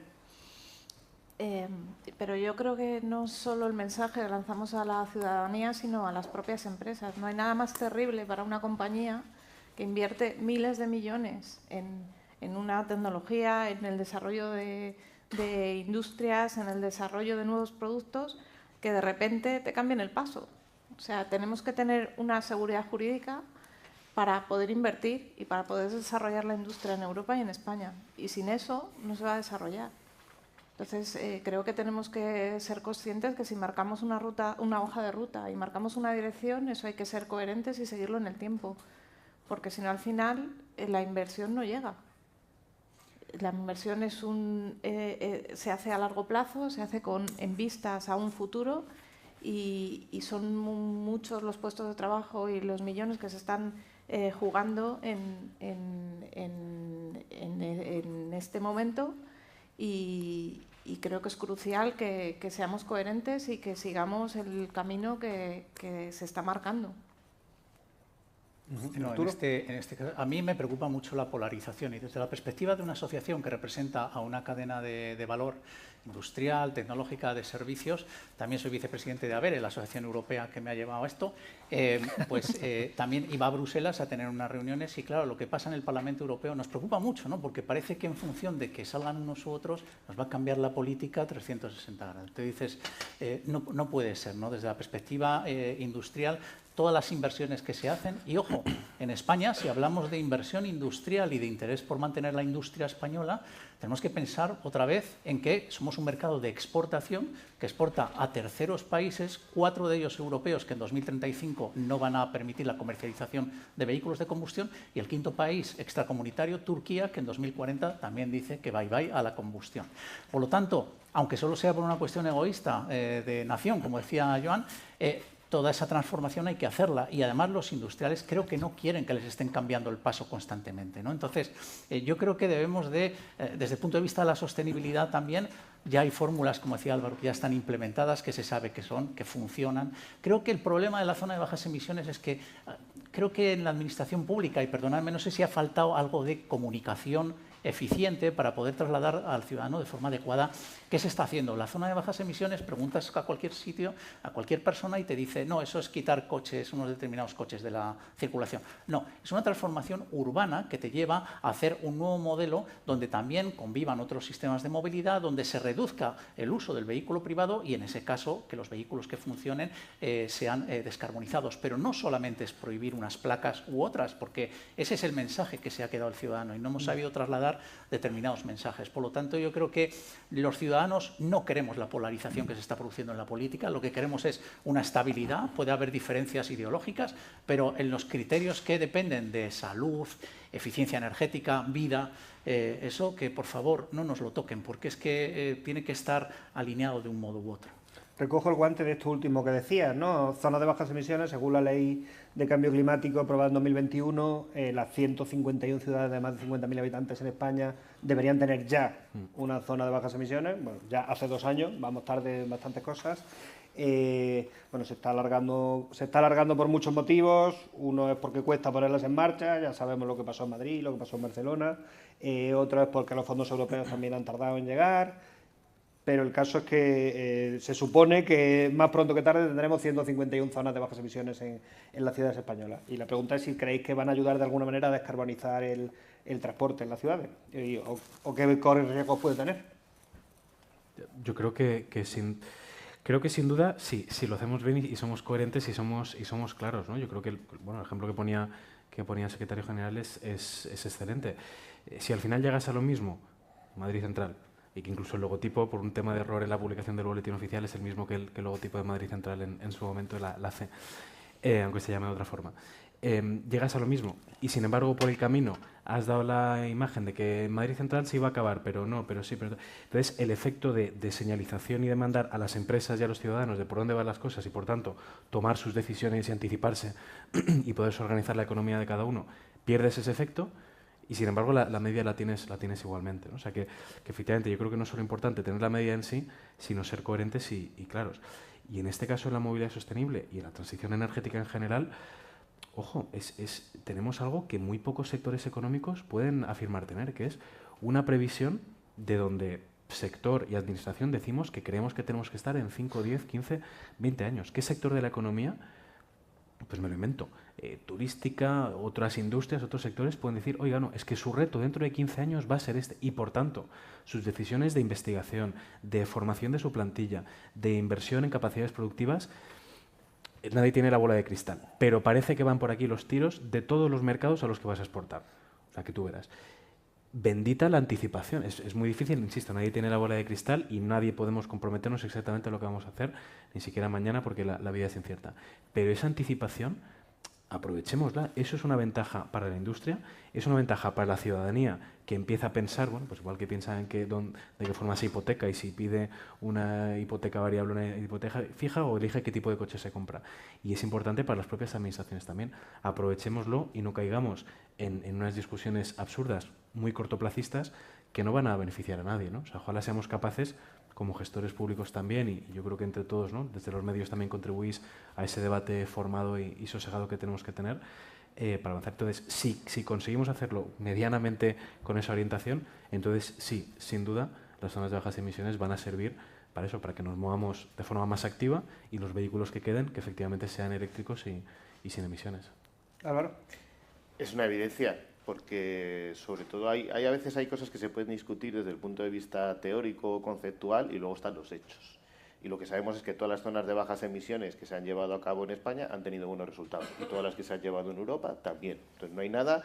Pero yo creo que no solo el mensaje que lanzamos a la ciudadanía, sino a las propias empresas. No hay nada más terrible para una compañía que invierte miles de millones en una tecnología, en el desarrollo de industrias, en el desarrollo de nuevos productos, que de repente te cambien el paso. O sea, tenemos que tener una seguridad jurídica para poder invertir y para poder desarrollar la industria en Europa y en España. Y sin eso no se va a desarrollar. Entonces, creo que tenemos que ser conscientes que si marcamos una hoja de ruta y marcamos una dirección, eso hay que ser coherentes y seguirlo en el tiempo, porque si no, al final, la inversión no llega. La inversión es se hace a largo plazo, se hace en vistas a un futuro y son muchos los puestos de trabajo y los millones que se están jugando en este momento. Y creo que es crucial que seamos coherentes y que sigamos el camino que se está marcando. No, en este caso, a mí me preocupa mucho la polarización y desde la perspectiva de una asociación que representa a una cadena de valor industrial, tecnológica, de servicios, también soy vicepresidente de ABERE, la asociación europea que me ha llevado a esto, también iba a Bruselas a tener unas reuniones y claro, lo que pasa en el Parlamento Europeo nos preocupa mucho, ¿no? Porque parece que en función de que salgan unos u otros nos va a cambiar la política a 360 grados. Te dices, no puede ser, ¿no? Desde la perspectiva industrial, todas las inversiones que se hacen. Y ojo, en España, si hablamos de inversión industrial y de interés por mantener la industria española, tenemos que pensar otra vez en que somos un mercado de exportación que exporta a terceros países, 4 de ellos europeos que en 2035 no van a permitir la comercialización de vehículos de combustión, y el 5.º país extracomunitario, Turquía, que en 2040 también dice que bye a la combustión. Por lo tanto, aunque solo sea por una cuestión egoísta de nación, como decía Joan, toda esa transformación hay que hacerla y además los industriales creo que no quieren que les estén cambiando el paso constantemente, ¿no? Entonces, yo creo que debemos desde el punto de vista de la sostenibilidad también, ya hay fórmulas, como decía Álvaro, que ya están implementadas, que se sabe que funcionan. Creo que el problema de la zona de bajas emisiones es que creo que en la administración pública, y perdonadme, no sé si ha faltado algo de comunicación eficiente para poder trasladar al ciudadano de forma adecuada qué se está haciendo. La zona de bajas emisiones, preguntas a cualquier sitio, a cualquier persona y te dice, no, eso es quitar coches, unos determinados coches de la circulación. No, es una transformación urbana que te lleva a hacer un nuevo modelo donde también convivan otros sistemas de movilidad, donde se reduzca el uso del vehículo privado y, en ese caso, que los vehículos que funcionen sean descarbonizados. Pero no solamente es prohibir unas placas u otras, porque ese es el mensaje que se ha quedado el ciudadano y no hemos sabido trasladar determinados mensajes. Por lo tanto, yo creo que los ciudadanos no queremos la polarización que se está produciendo en la política, lo que queremos es una estabilidad, puede haber diferencias ideológicas, pero en los criterios que dependen de salud, eficiencia energética, vida, eso que por favor no nos lo toquen, porque es que tiene que estar alineado de un modo u otro. Recojo el guante de esto último que decías, ¿no? Zonas de bajas emisiones, según la Ley de Cambio Climático aprobada en 2021, las 151 ciudades de más de 50.000 habitantes en España deberían tener ya una zona de bajas emisiones. Bueno, ya hace 2 años, vamos tarde en bastantes cosas. Bueno, se está alargando por muchos motivos. Uno es porque cuesta ponerlas en marcha, ya sabemos lo que pasó en Madrid, lo que pasó en Barcelona. Otro es porque los fondos europeos también han tardado en llegar. Pero el caso es que se supone que más pronto que tarde tendremos 151 zonas de bajas emisiones en las ciudades españolas. Y la pregunta es si creéis que van a ayudar de alguna manera a descarbonizar el transporte en las ciudades o qué riesgos puede tener. Yo creo que sin duda, sí, si lo hacemos bien y somos coherentes y somos claros, ¿no? Yo creo que el ejemplo que ponía el secretario general es excelente. Si al final llegas a lo mismo, Madrid Central, y que incluso el logotipo, por un tema de error en la publicación del boletín oficial, es el mismo que el logotipo de Madrid Central en su momento, la C, aunque se llame de otra forma. Llegas a lo mismo y, sin embargo, por el camino has dado la imagen de que Madrid Central se iba a acabar, pero no, pero sí. Entonces, el efecto de señalización y de mandar a las empresas y a los ciudadanos de por dónde van las cosas y, por tanto, tomar sus decisiones y anticiparse y poderse organizar la economía de cada uno, pierdes ese efecto. Y, sin embargo, la media la tienes igualmente, ¿no? O sea, que efectivamente yo creo que no es solo importante tener la media en sí, sino ser coherentes y claros. Y en este caso, en la movilidad sostenible y en la transición energética en general, ojo, tenemos algo que muy pocos sectores económicos pueden afirmar tener, que es una previsión de donde sector y administración decimos que creemos que tenemos que estar en 5, 10, 15, 20 años. ¿Qué sector de la economía? Pues me lo invento. Turística, otras industrias, otros sectores pueden decir, oiga, no, es que su reto dentro de 15 años va a ser este. Y, por tanto, sus decisiones de investigación, de formación de su plantilla, de inversión en capacidades productivas, nadie tiene la bola de cristal. Pero parece que van por aquí los tiros de todos los mercados a los que vas a exportar. O sea, que tú verás. Bendita la anticipación. Es muy difícil, insisto, nadie tiene la bola de cristal y nadie podemos comprometernos exactamente a lo que vamos a hacer, ni siquiera mañana, porque la vida es incierta. Pero esa anticipación, aprovechémosla. Eso es una ventaja para la industria, es una ventaja para la ciudadanía, que empieza a pensar, bueno, pues igual que piensa en de qué forma se hipoteca y si pide una hipoteca variable, una hipoteca fija, o elige qué tipo de coche se compra. Y es importante para las propias administraciones también. Aprovechémoslo y no caigamos en unas discusiones absurdas, muy cortoplacistas, que no van a beneficiar a nadie, ¿no? O sea, ojalá seamos capaces, como gestores públicos también, y yo creo que entre todos, ¿no?, desde los medios también contribuís a ese debate formado y sosegado que tenemos que tener para avanzar. Entonces, si conseguimos hacerlo medianamente con esa orientación, entonces sí, sin duda, las zonas de bajas emisiones van a servir para eso, para que nos movamos de forma más activa y los vehículos que queden, que efectivamente sean eléctricos y sin emisiones. Álvaro. Es una evidencia, porque sobre todo a veces hay cosas que se pueden discutir desde el punto de vista teórico, conceptual, y luego están los hechos. Y lo que sabemos es que todas las zonas de bajas emisiones que se han llevado a cabo en España han tenido buenos resultados, y todas las que se han llevado en Europa también. Entonces no hay nada.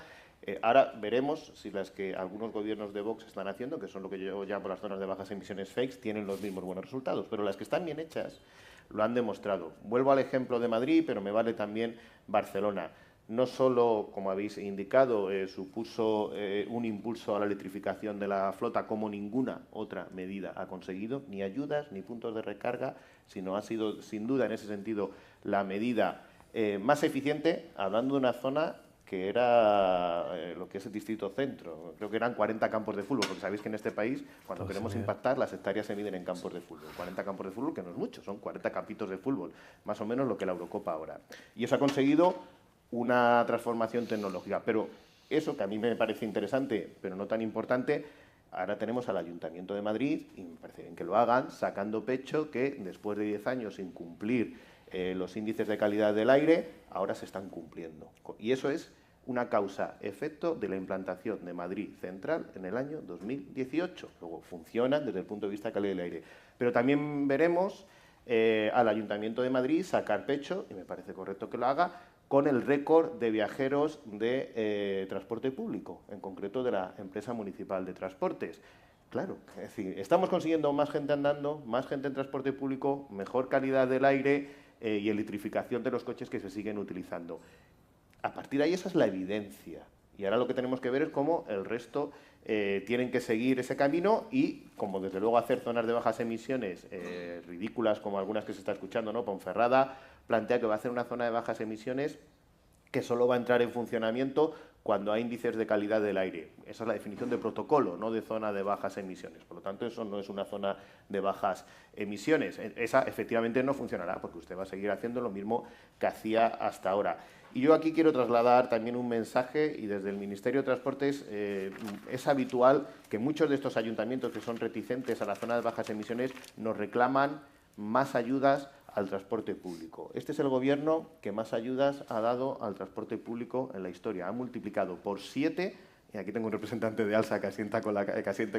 Ahora veremos si las que algunos gobiernos de Vox están haciendo, que son lo que yo llamo las zonas de bajas emisiones fakes, tienen los mismos buenos resultados, pero las que están bien hechas lo han demostrado. Vuelvo al ejemplo de Madrid, pero me vale también Barcelona. No solo, como habéis indicado, supuso un impulso a la electrificación de la flota como ninguna otra medida ha conseguido, ni ayudas ni puntos de recarga, sino ha sido, sin duda, en ese sentido, la medida más eficiente, hablando de una zona que era lo que es el distrito centro. Creo que eran 40 campos de fútbol, porque sabéis que en este país, cuando queremos impactar, las hectáreas se miden en campos de fútbol. 40 campos de fútbol, que no es mucho, son 40 campitos de fútbol, más o menos lo que la Eurocopa ahora. Y eso ha conseguido una transformación tecnológica. Pero eso, que a mí me parece interesante, pero no tan importante, ahora tenemos al Ayuntamiento de Madrid, y me parece bien que lo hagan, sacando pecho que después de 10 años sin cumplir los índices de calidad del aire, ahora se están cumpliendo. Y eso es una causa-efecto de la implantación de Madrid Central en el año 2018. Luego funcionan desde el punto de vista de calidad del aire. Pero también veremos al Ayuntamiento de Madrid sacar pecho, y me parece correcto que lo haga, con el récord de viajeros de transporte público, en concreto de la empresa municipal de transportes. Claro, es decir, estamos consiguiendo más gente andando, más gente en transporte público, mejor calidad del aire y electrificación de los coches que se siguen utilizando. A partir de ahí esa es la evidencia. Y ahora lo que tenemos que ver es cómo el resto tienen que seguir ese camino y, como desde luego hacer zonas de bajas emisiones ridículas, como algunas que se está escuchando, ¿no? Ponferrada plantea que va a hacer una zona de bajas emisiones que solo va a entrar en funcionamiento cuando hay índices de calidad del aire. Esa es la definición de protocolo, no de zona de bajas emisiones. Por lo tanto, eso no es una zona de bajas emisiones. Esa efectivamente no funcionará porque usted va a seguir haciendo lo mismo que hacía hasta ahora. Y yo aquí quiero trasladar también un mensaje, y desde el Ministerio de Transportes es habitual que muchos de estos ayuntamientos que son reticentes a la zona de bajas emisiones nos reclaman más ayudas al transporte público. Este es el Gobierno que más ayudas ha dado al transporte público en la historia. Ha multiplicado por 7, y aquí tengo un representante de ALSA que asiente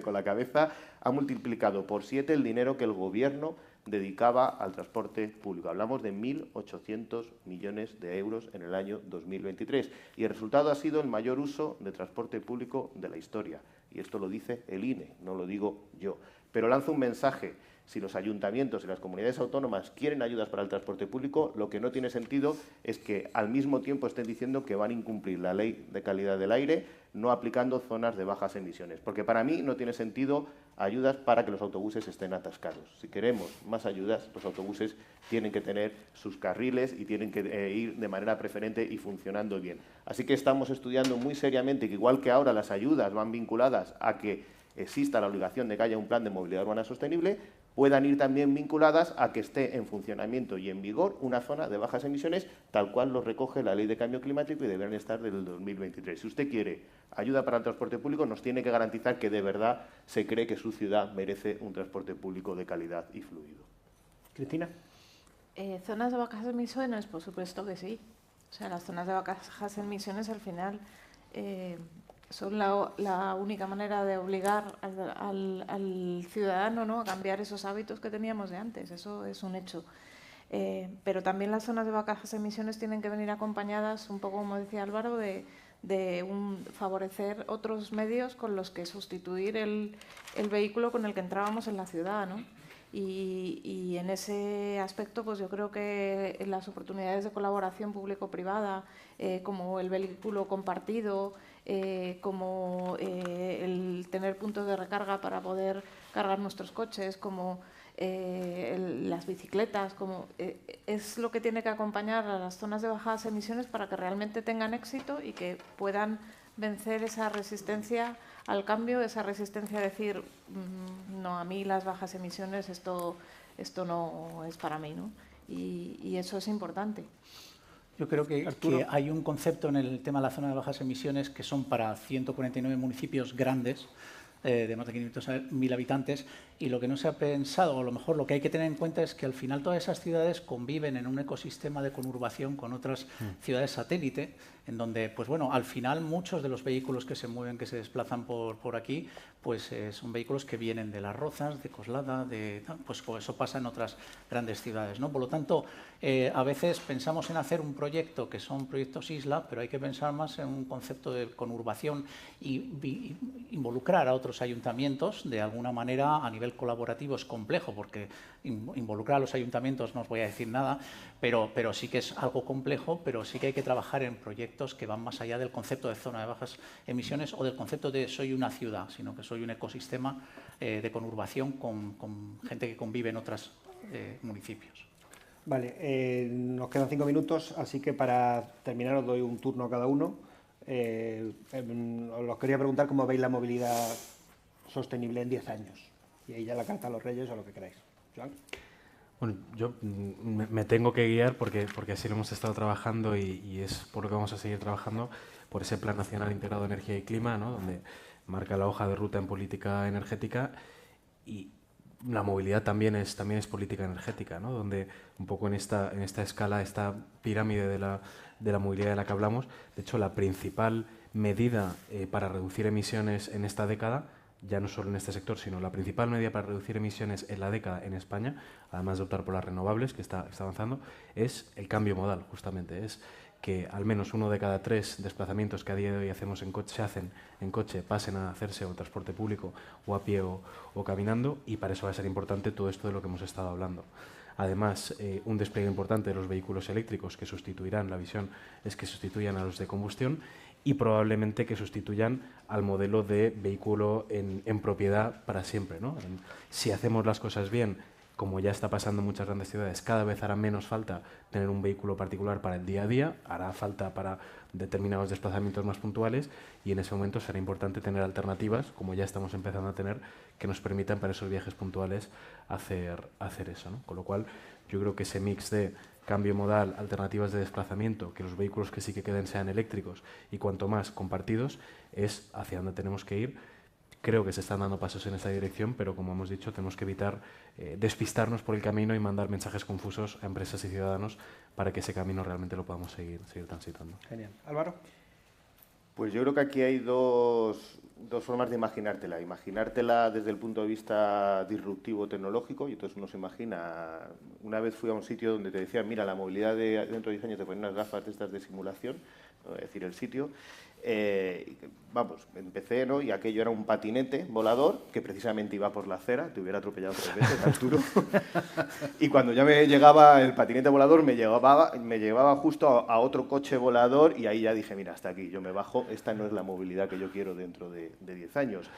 con la cabeza, ha multiplicado por 7 el dinero que el Gobierno dedicaba al transporte público. Hablamos de 1.800 millones de euros en el año 2023. Y el resultado ha sido el mayor uso de transporte público de la historia. Y esto lo dice el INE, no lo digo yo. Pero lanzo un mensaje. Si los ayuntamientos y las comunidades autónomas quieren ayudas para el transporte público, lo que no tiene sentido es que al mismo tiempo estén diciendo que van a incumplir la ley de calidad del aire, no aplicando zonas de bajas emisiones. Porque para mí no tiene sentido ayudas para que los autobuses estén atascados. Si queremos más ayudas, los autobuses tienen que tener sus carriles y tienen que ir de manera preferente y funcionando bien. Así que estamos estudiando muy seriamente que, igual que ahora las ayudas van vinculadas a que exista la obligación de que haya un plan de movilidad urbana sostenible, puedan ir también vinculadas a que esté en funcionamiento y en vigor una zona de bajas emisiones, tal cual lo recoge la Ley de Cambio Climático y deberán estar desde el 2023. Si usted quiere ayuda para el transporte público, nos tiene que garantizar que de verdad se cree que su ciudad merece un transporte público de calidad y fluido. Cristina. Zonas de bajas emisiones, por supuesto que sí. O sea, las zonas de bajas emisiones al final son la única manera de obligar al ciudadano, ¿no?, a cambiar esos hábitos que teníamos de antes. Eso es un hecho. Pero también las zonas de bajas emisiones tienen que venir acompañadas, un poco como decía Álvaro, de favorecer otros medios con los que sustituir el vehículo con el que entrábamos en la ciudad, ¿no? Y en ese aspecto, pues yo creo que las oportunidades de colaboración público-privada, como el vehículo compartido, como el tener puntos de recarga para poder cargar nuestros coches, como las bicicletas, es lo que tiene que acompañar a las zonas de bajas emisiones para que realmente tengan éxito y que puedan vencer esa resistencia al cambio, esa resistencia a decir, no, a mí las bajas emisiones, esto no es para mí, ¿no? Y eso es importante. Yo creo que hay un concepto en el tema de la zona de bajas emisiones que son para 149 municipios grandes, de más de 500.000 habitantes, y lo que no se ha pensado, o a lo mejor lo que hay que tener en cuenta es que al final todas esas ciudades conviven en un ecosistema de conurbación con otras ciudades satélite, en donde, pues bueno, al final muchos de los vehículos que se mueven, que se desplazan por aquí, pues son vehículos que vienen de Las Rozas, de Coslada, pues eso pasa en otras grandes ciudades, ¿no? Por lo tanto, a veces pensamos en hacer un proyecto que son proyectos isla, pero hay que pensar más en un concepto de conurbación y involucrar a otros ayuntamientos de alguna manera a nivel colaborativo. Es complejo porque involucrar a los ayuntamientos no os voy a decir nada, pero sí que es algo complejo, pero sí que hay que trabajar en proyectos que van más allá del concepto de zona de bajas emisiones o del concepto de soy una ciudad, sino que soy un ecosistema de conurbación con gente que convive en otros municipios. Vale, nos quedan 5 minutos, así que para terminar os doy un turno a cada uno. Os quería preguntar cómo veis la movilidad sostenible en 10 años. Y ahí ya la carta a los Reyes o lo que queráis. ¿Joan? Bueno, yo me tengo que guiar porque así lo hemos estado trabajando y es por lo que vamos a seguir trabajando, por ese Plan Nacional Integrado de Energía y Clima, ¿no? Donde marca la hoja de ruta en política energética y la movilidad también es política energética, ¿no? Donde un poco en esta escala, esta pirámide de la movilidad de la que hablamos, de hecho la principal medida para reducir emisiones en esta década, ya no solo en este sector, sino la principal medida para reducir emisiones en la década en España, además de optar por las renovables, que está avanzando, es el cambio modal, justamente. Es que al menos 1 de cada 3 desplazamientos que a día de hoy hacemos se hacen en coche pasen a hacerse en transporte público o a pie o caminando, y para eso va a ser importante todo esto de lo que hemos estado hablando. Además, un despliegue importante de los vehículos eléctricos que sustituirán, la visión es que sustituyan a los de combustión y probablemente que sustituyan al modelo de vehículo en propiedad para siempre, ¿no? Si hacemos las cosas bien, como ya está pasando en muchas grandes ciudades, cada vez hará menos falta tener un vehículo particular para el día a día, hará falta para determinados desplazamientos más puntuales, y en ese momento será importante tener alternativas, como ya estamos empezando a tener, que nos permitan para esos viajes puntuales hacer eso, ¿no? Con lo cual, yo creo que ese mix de cambio modal, alternativas de desplazamiento, que los vehículos que sí que queden sean eléctricos y cuanto más compartidos, es hacia donde tenemos que ir. Creo que se están dando pasos en esta dirección, pero como hemos dicho, tenemos que evitar despistarnos por el camino y mandar mensajes confusos a empresas y ciudadanos para que ese camino realmente lo podamos seguir transitando. Genial. Álvaro. Pues yo creo que aquí hay dos formas de imaginártela. Imaginártela desde el punto de vista disruptivo tecnológico, y entonces uno se imagina, una vez fui a un sitio donde te decían, mira, la movilidad dentro de 10 años te ponen unas gafas de estas de simulación, no voy a decir el sitio. Vamos, empecé, ¿no? Y aquello era un patinete volador que precisamente iba por la acera, te hubiera atropellado 3 veces, Arturo. Y cuando ya me llegaba el patinete volador, me llevaba justo a otro coche volador, y ahí ya dije, mira, hasta aquí, yo me bajo, esta no es la movilidad que yo quiero dentro de 10 años.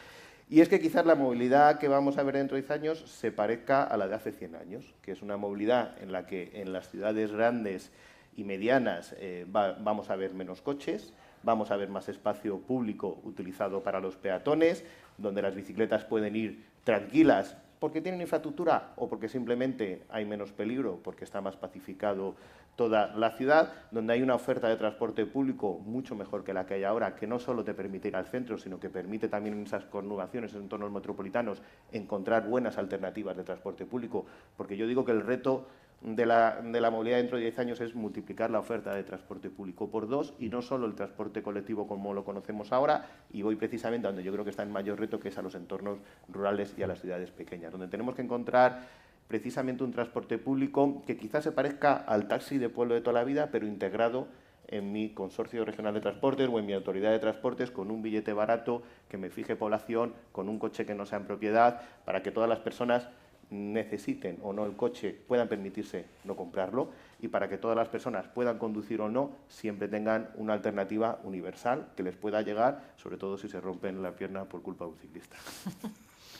Y es que quizás la movilidad que vamos a ver dentro de 10 años se parezca a la de hace 100 años, que es una movilidad en la que en las ciudades grandes y medianas vamos a ver menos coches, vamos a ver más espacio público utilizado para los peatones, donde las bicicletas pueden ir tranquilas porque tienen infraestructura o porque simplemente hay menos peligro, porque está más pacificado toda la ciudad, donde hay una oferta de transporte público mucho mejor que la que hay ahora, que no solo te permite ir al centro, sino que permite también en esas conurbaciones, en entornos metropolitanos, encontrar buenas alternativas de transporte público, porque yo digo que el reto de la movilidad dentro de 10 años es multiplicar la oferta de transporte público por 2, y no solo el transporte colectivo como lo conocemos ahora, y voy precisamente a donde yo creo que está el mayor reto, que es a los entornos rurales y a las ciudades pequeñas, donde tenemos que encontrar precisamente un transporte público que quizás se parezca al taxi de pueblo de toda la vida, pero integrado en mi consorcio regional de transportes o en mi autoridad de transportes, con un billete barato que me fije población, con un coche que no sea en propiedad, para que todas las personas necesiten o no el coche puedan permitirse no comprarlo, y para que todas las personas puedan conducir o no, siempre tengan una alternativa universal que les pueda llegar, sobre todo si se rompen la pierna por culpa de un ciclista.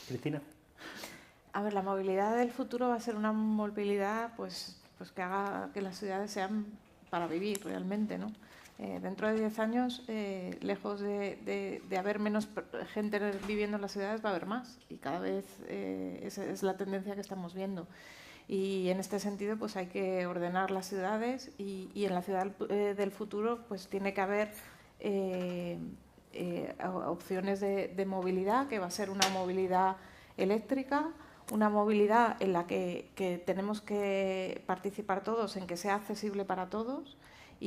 Cristina. A ver, la movilidad del futuro va a ser una movilidad pues que haga que las ciudades sean para vivir realmente, ¿no? Dentro de 10 años, lejos de haber menos gente viviendo en las ciudades, va a haber más, y cada vez esa es la tendencia que estamos viendo. Y en este sentido, pues hay que ordenar las ciudades, y en la ciudad del futuro pues tiene que haber opciones de movilidad, que va a ser una movilidad eléctrica, una movilidad en la que tenemos que participar todos, en que sea accesible para todos,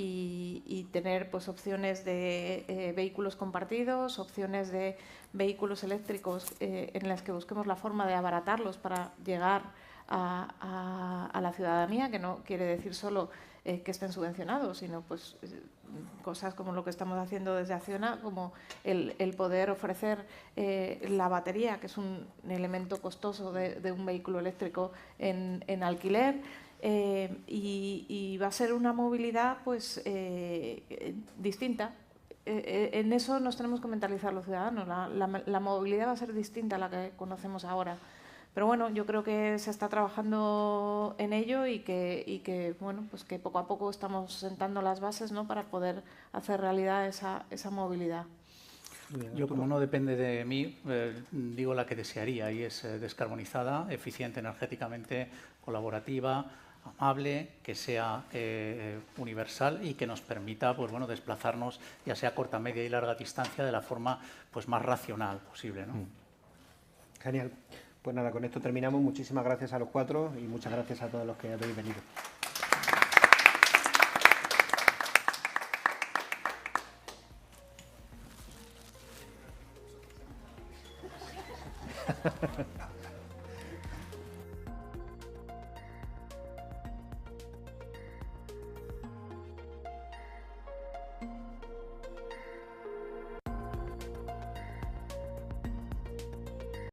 y tener pues opciones de vehículos compartidos, opciones de vehículos eléctricos en las que busquemos la forma de abaratarlos para llegar a la ciudadanía, que no quiere decir solo que estén subvencionados, sino pues cosas como lo que estamos haciendo desde Acciona, como el poder ofrecer la batería, que es un elemento costoso de un vehículo eléctrico en alquiler. Y va a ser una movilidad pues distinta. En eso nos tenemos que mentalizar los ciudadanos. La movilidad va a ser distinta a la que conocemos ahora. Pero bueno, yo creo que se está trabajando en ello, y que bueno, pues que poco a poco estamos sentando las bases, ¿no?, para poder hacer realidad esa movilidad. Yo, como no depende de mí, digo la que desearía, y es descarbonizada, eficiente energéticamente, colaborativa, amable, que sea universal y que nos permita, pues bueno, desplazarnos, ya sea a corta, media y larga distancia, de la forma pues más racional posible, ¿no? Genial. Pues nada, con esto terminamos. Muchísimas gracias a los cuatro y muchas gracias a todos los que habéis venido.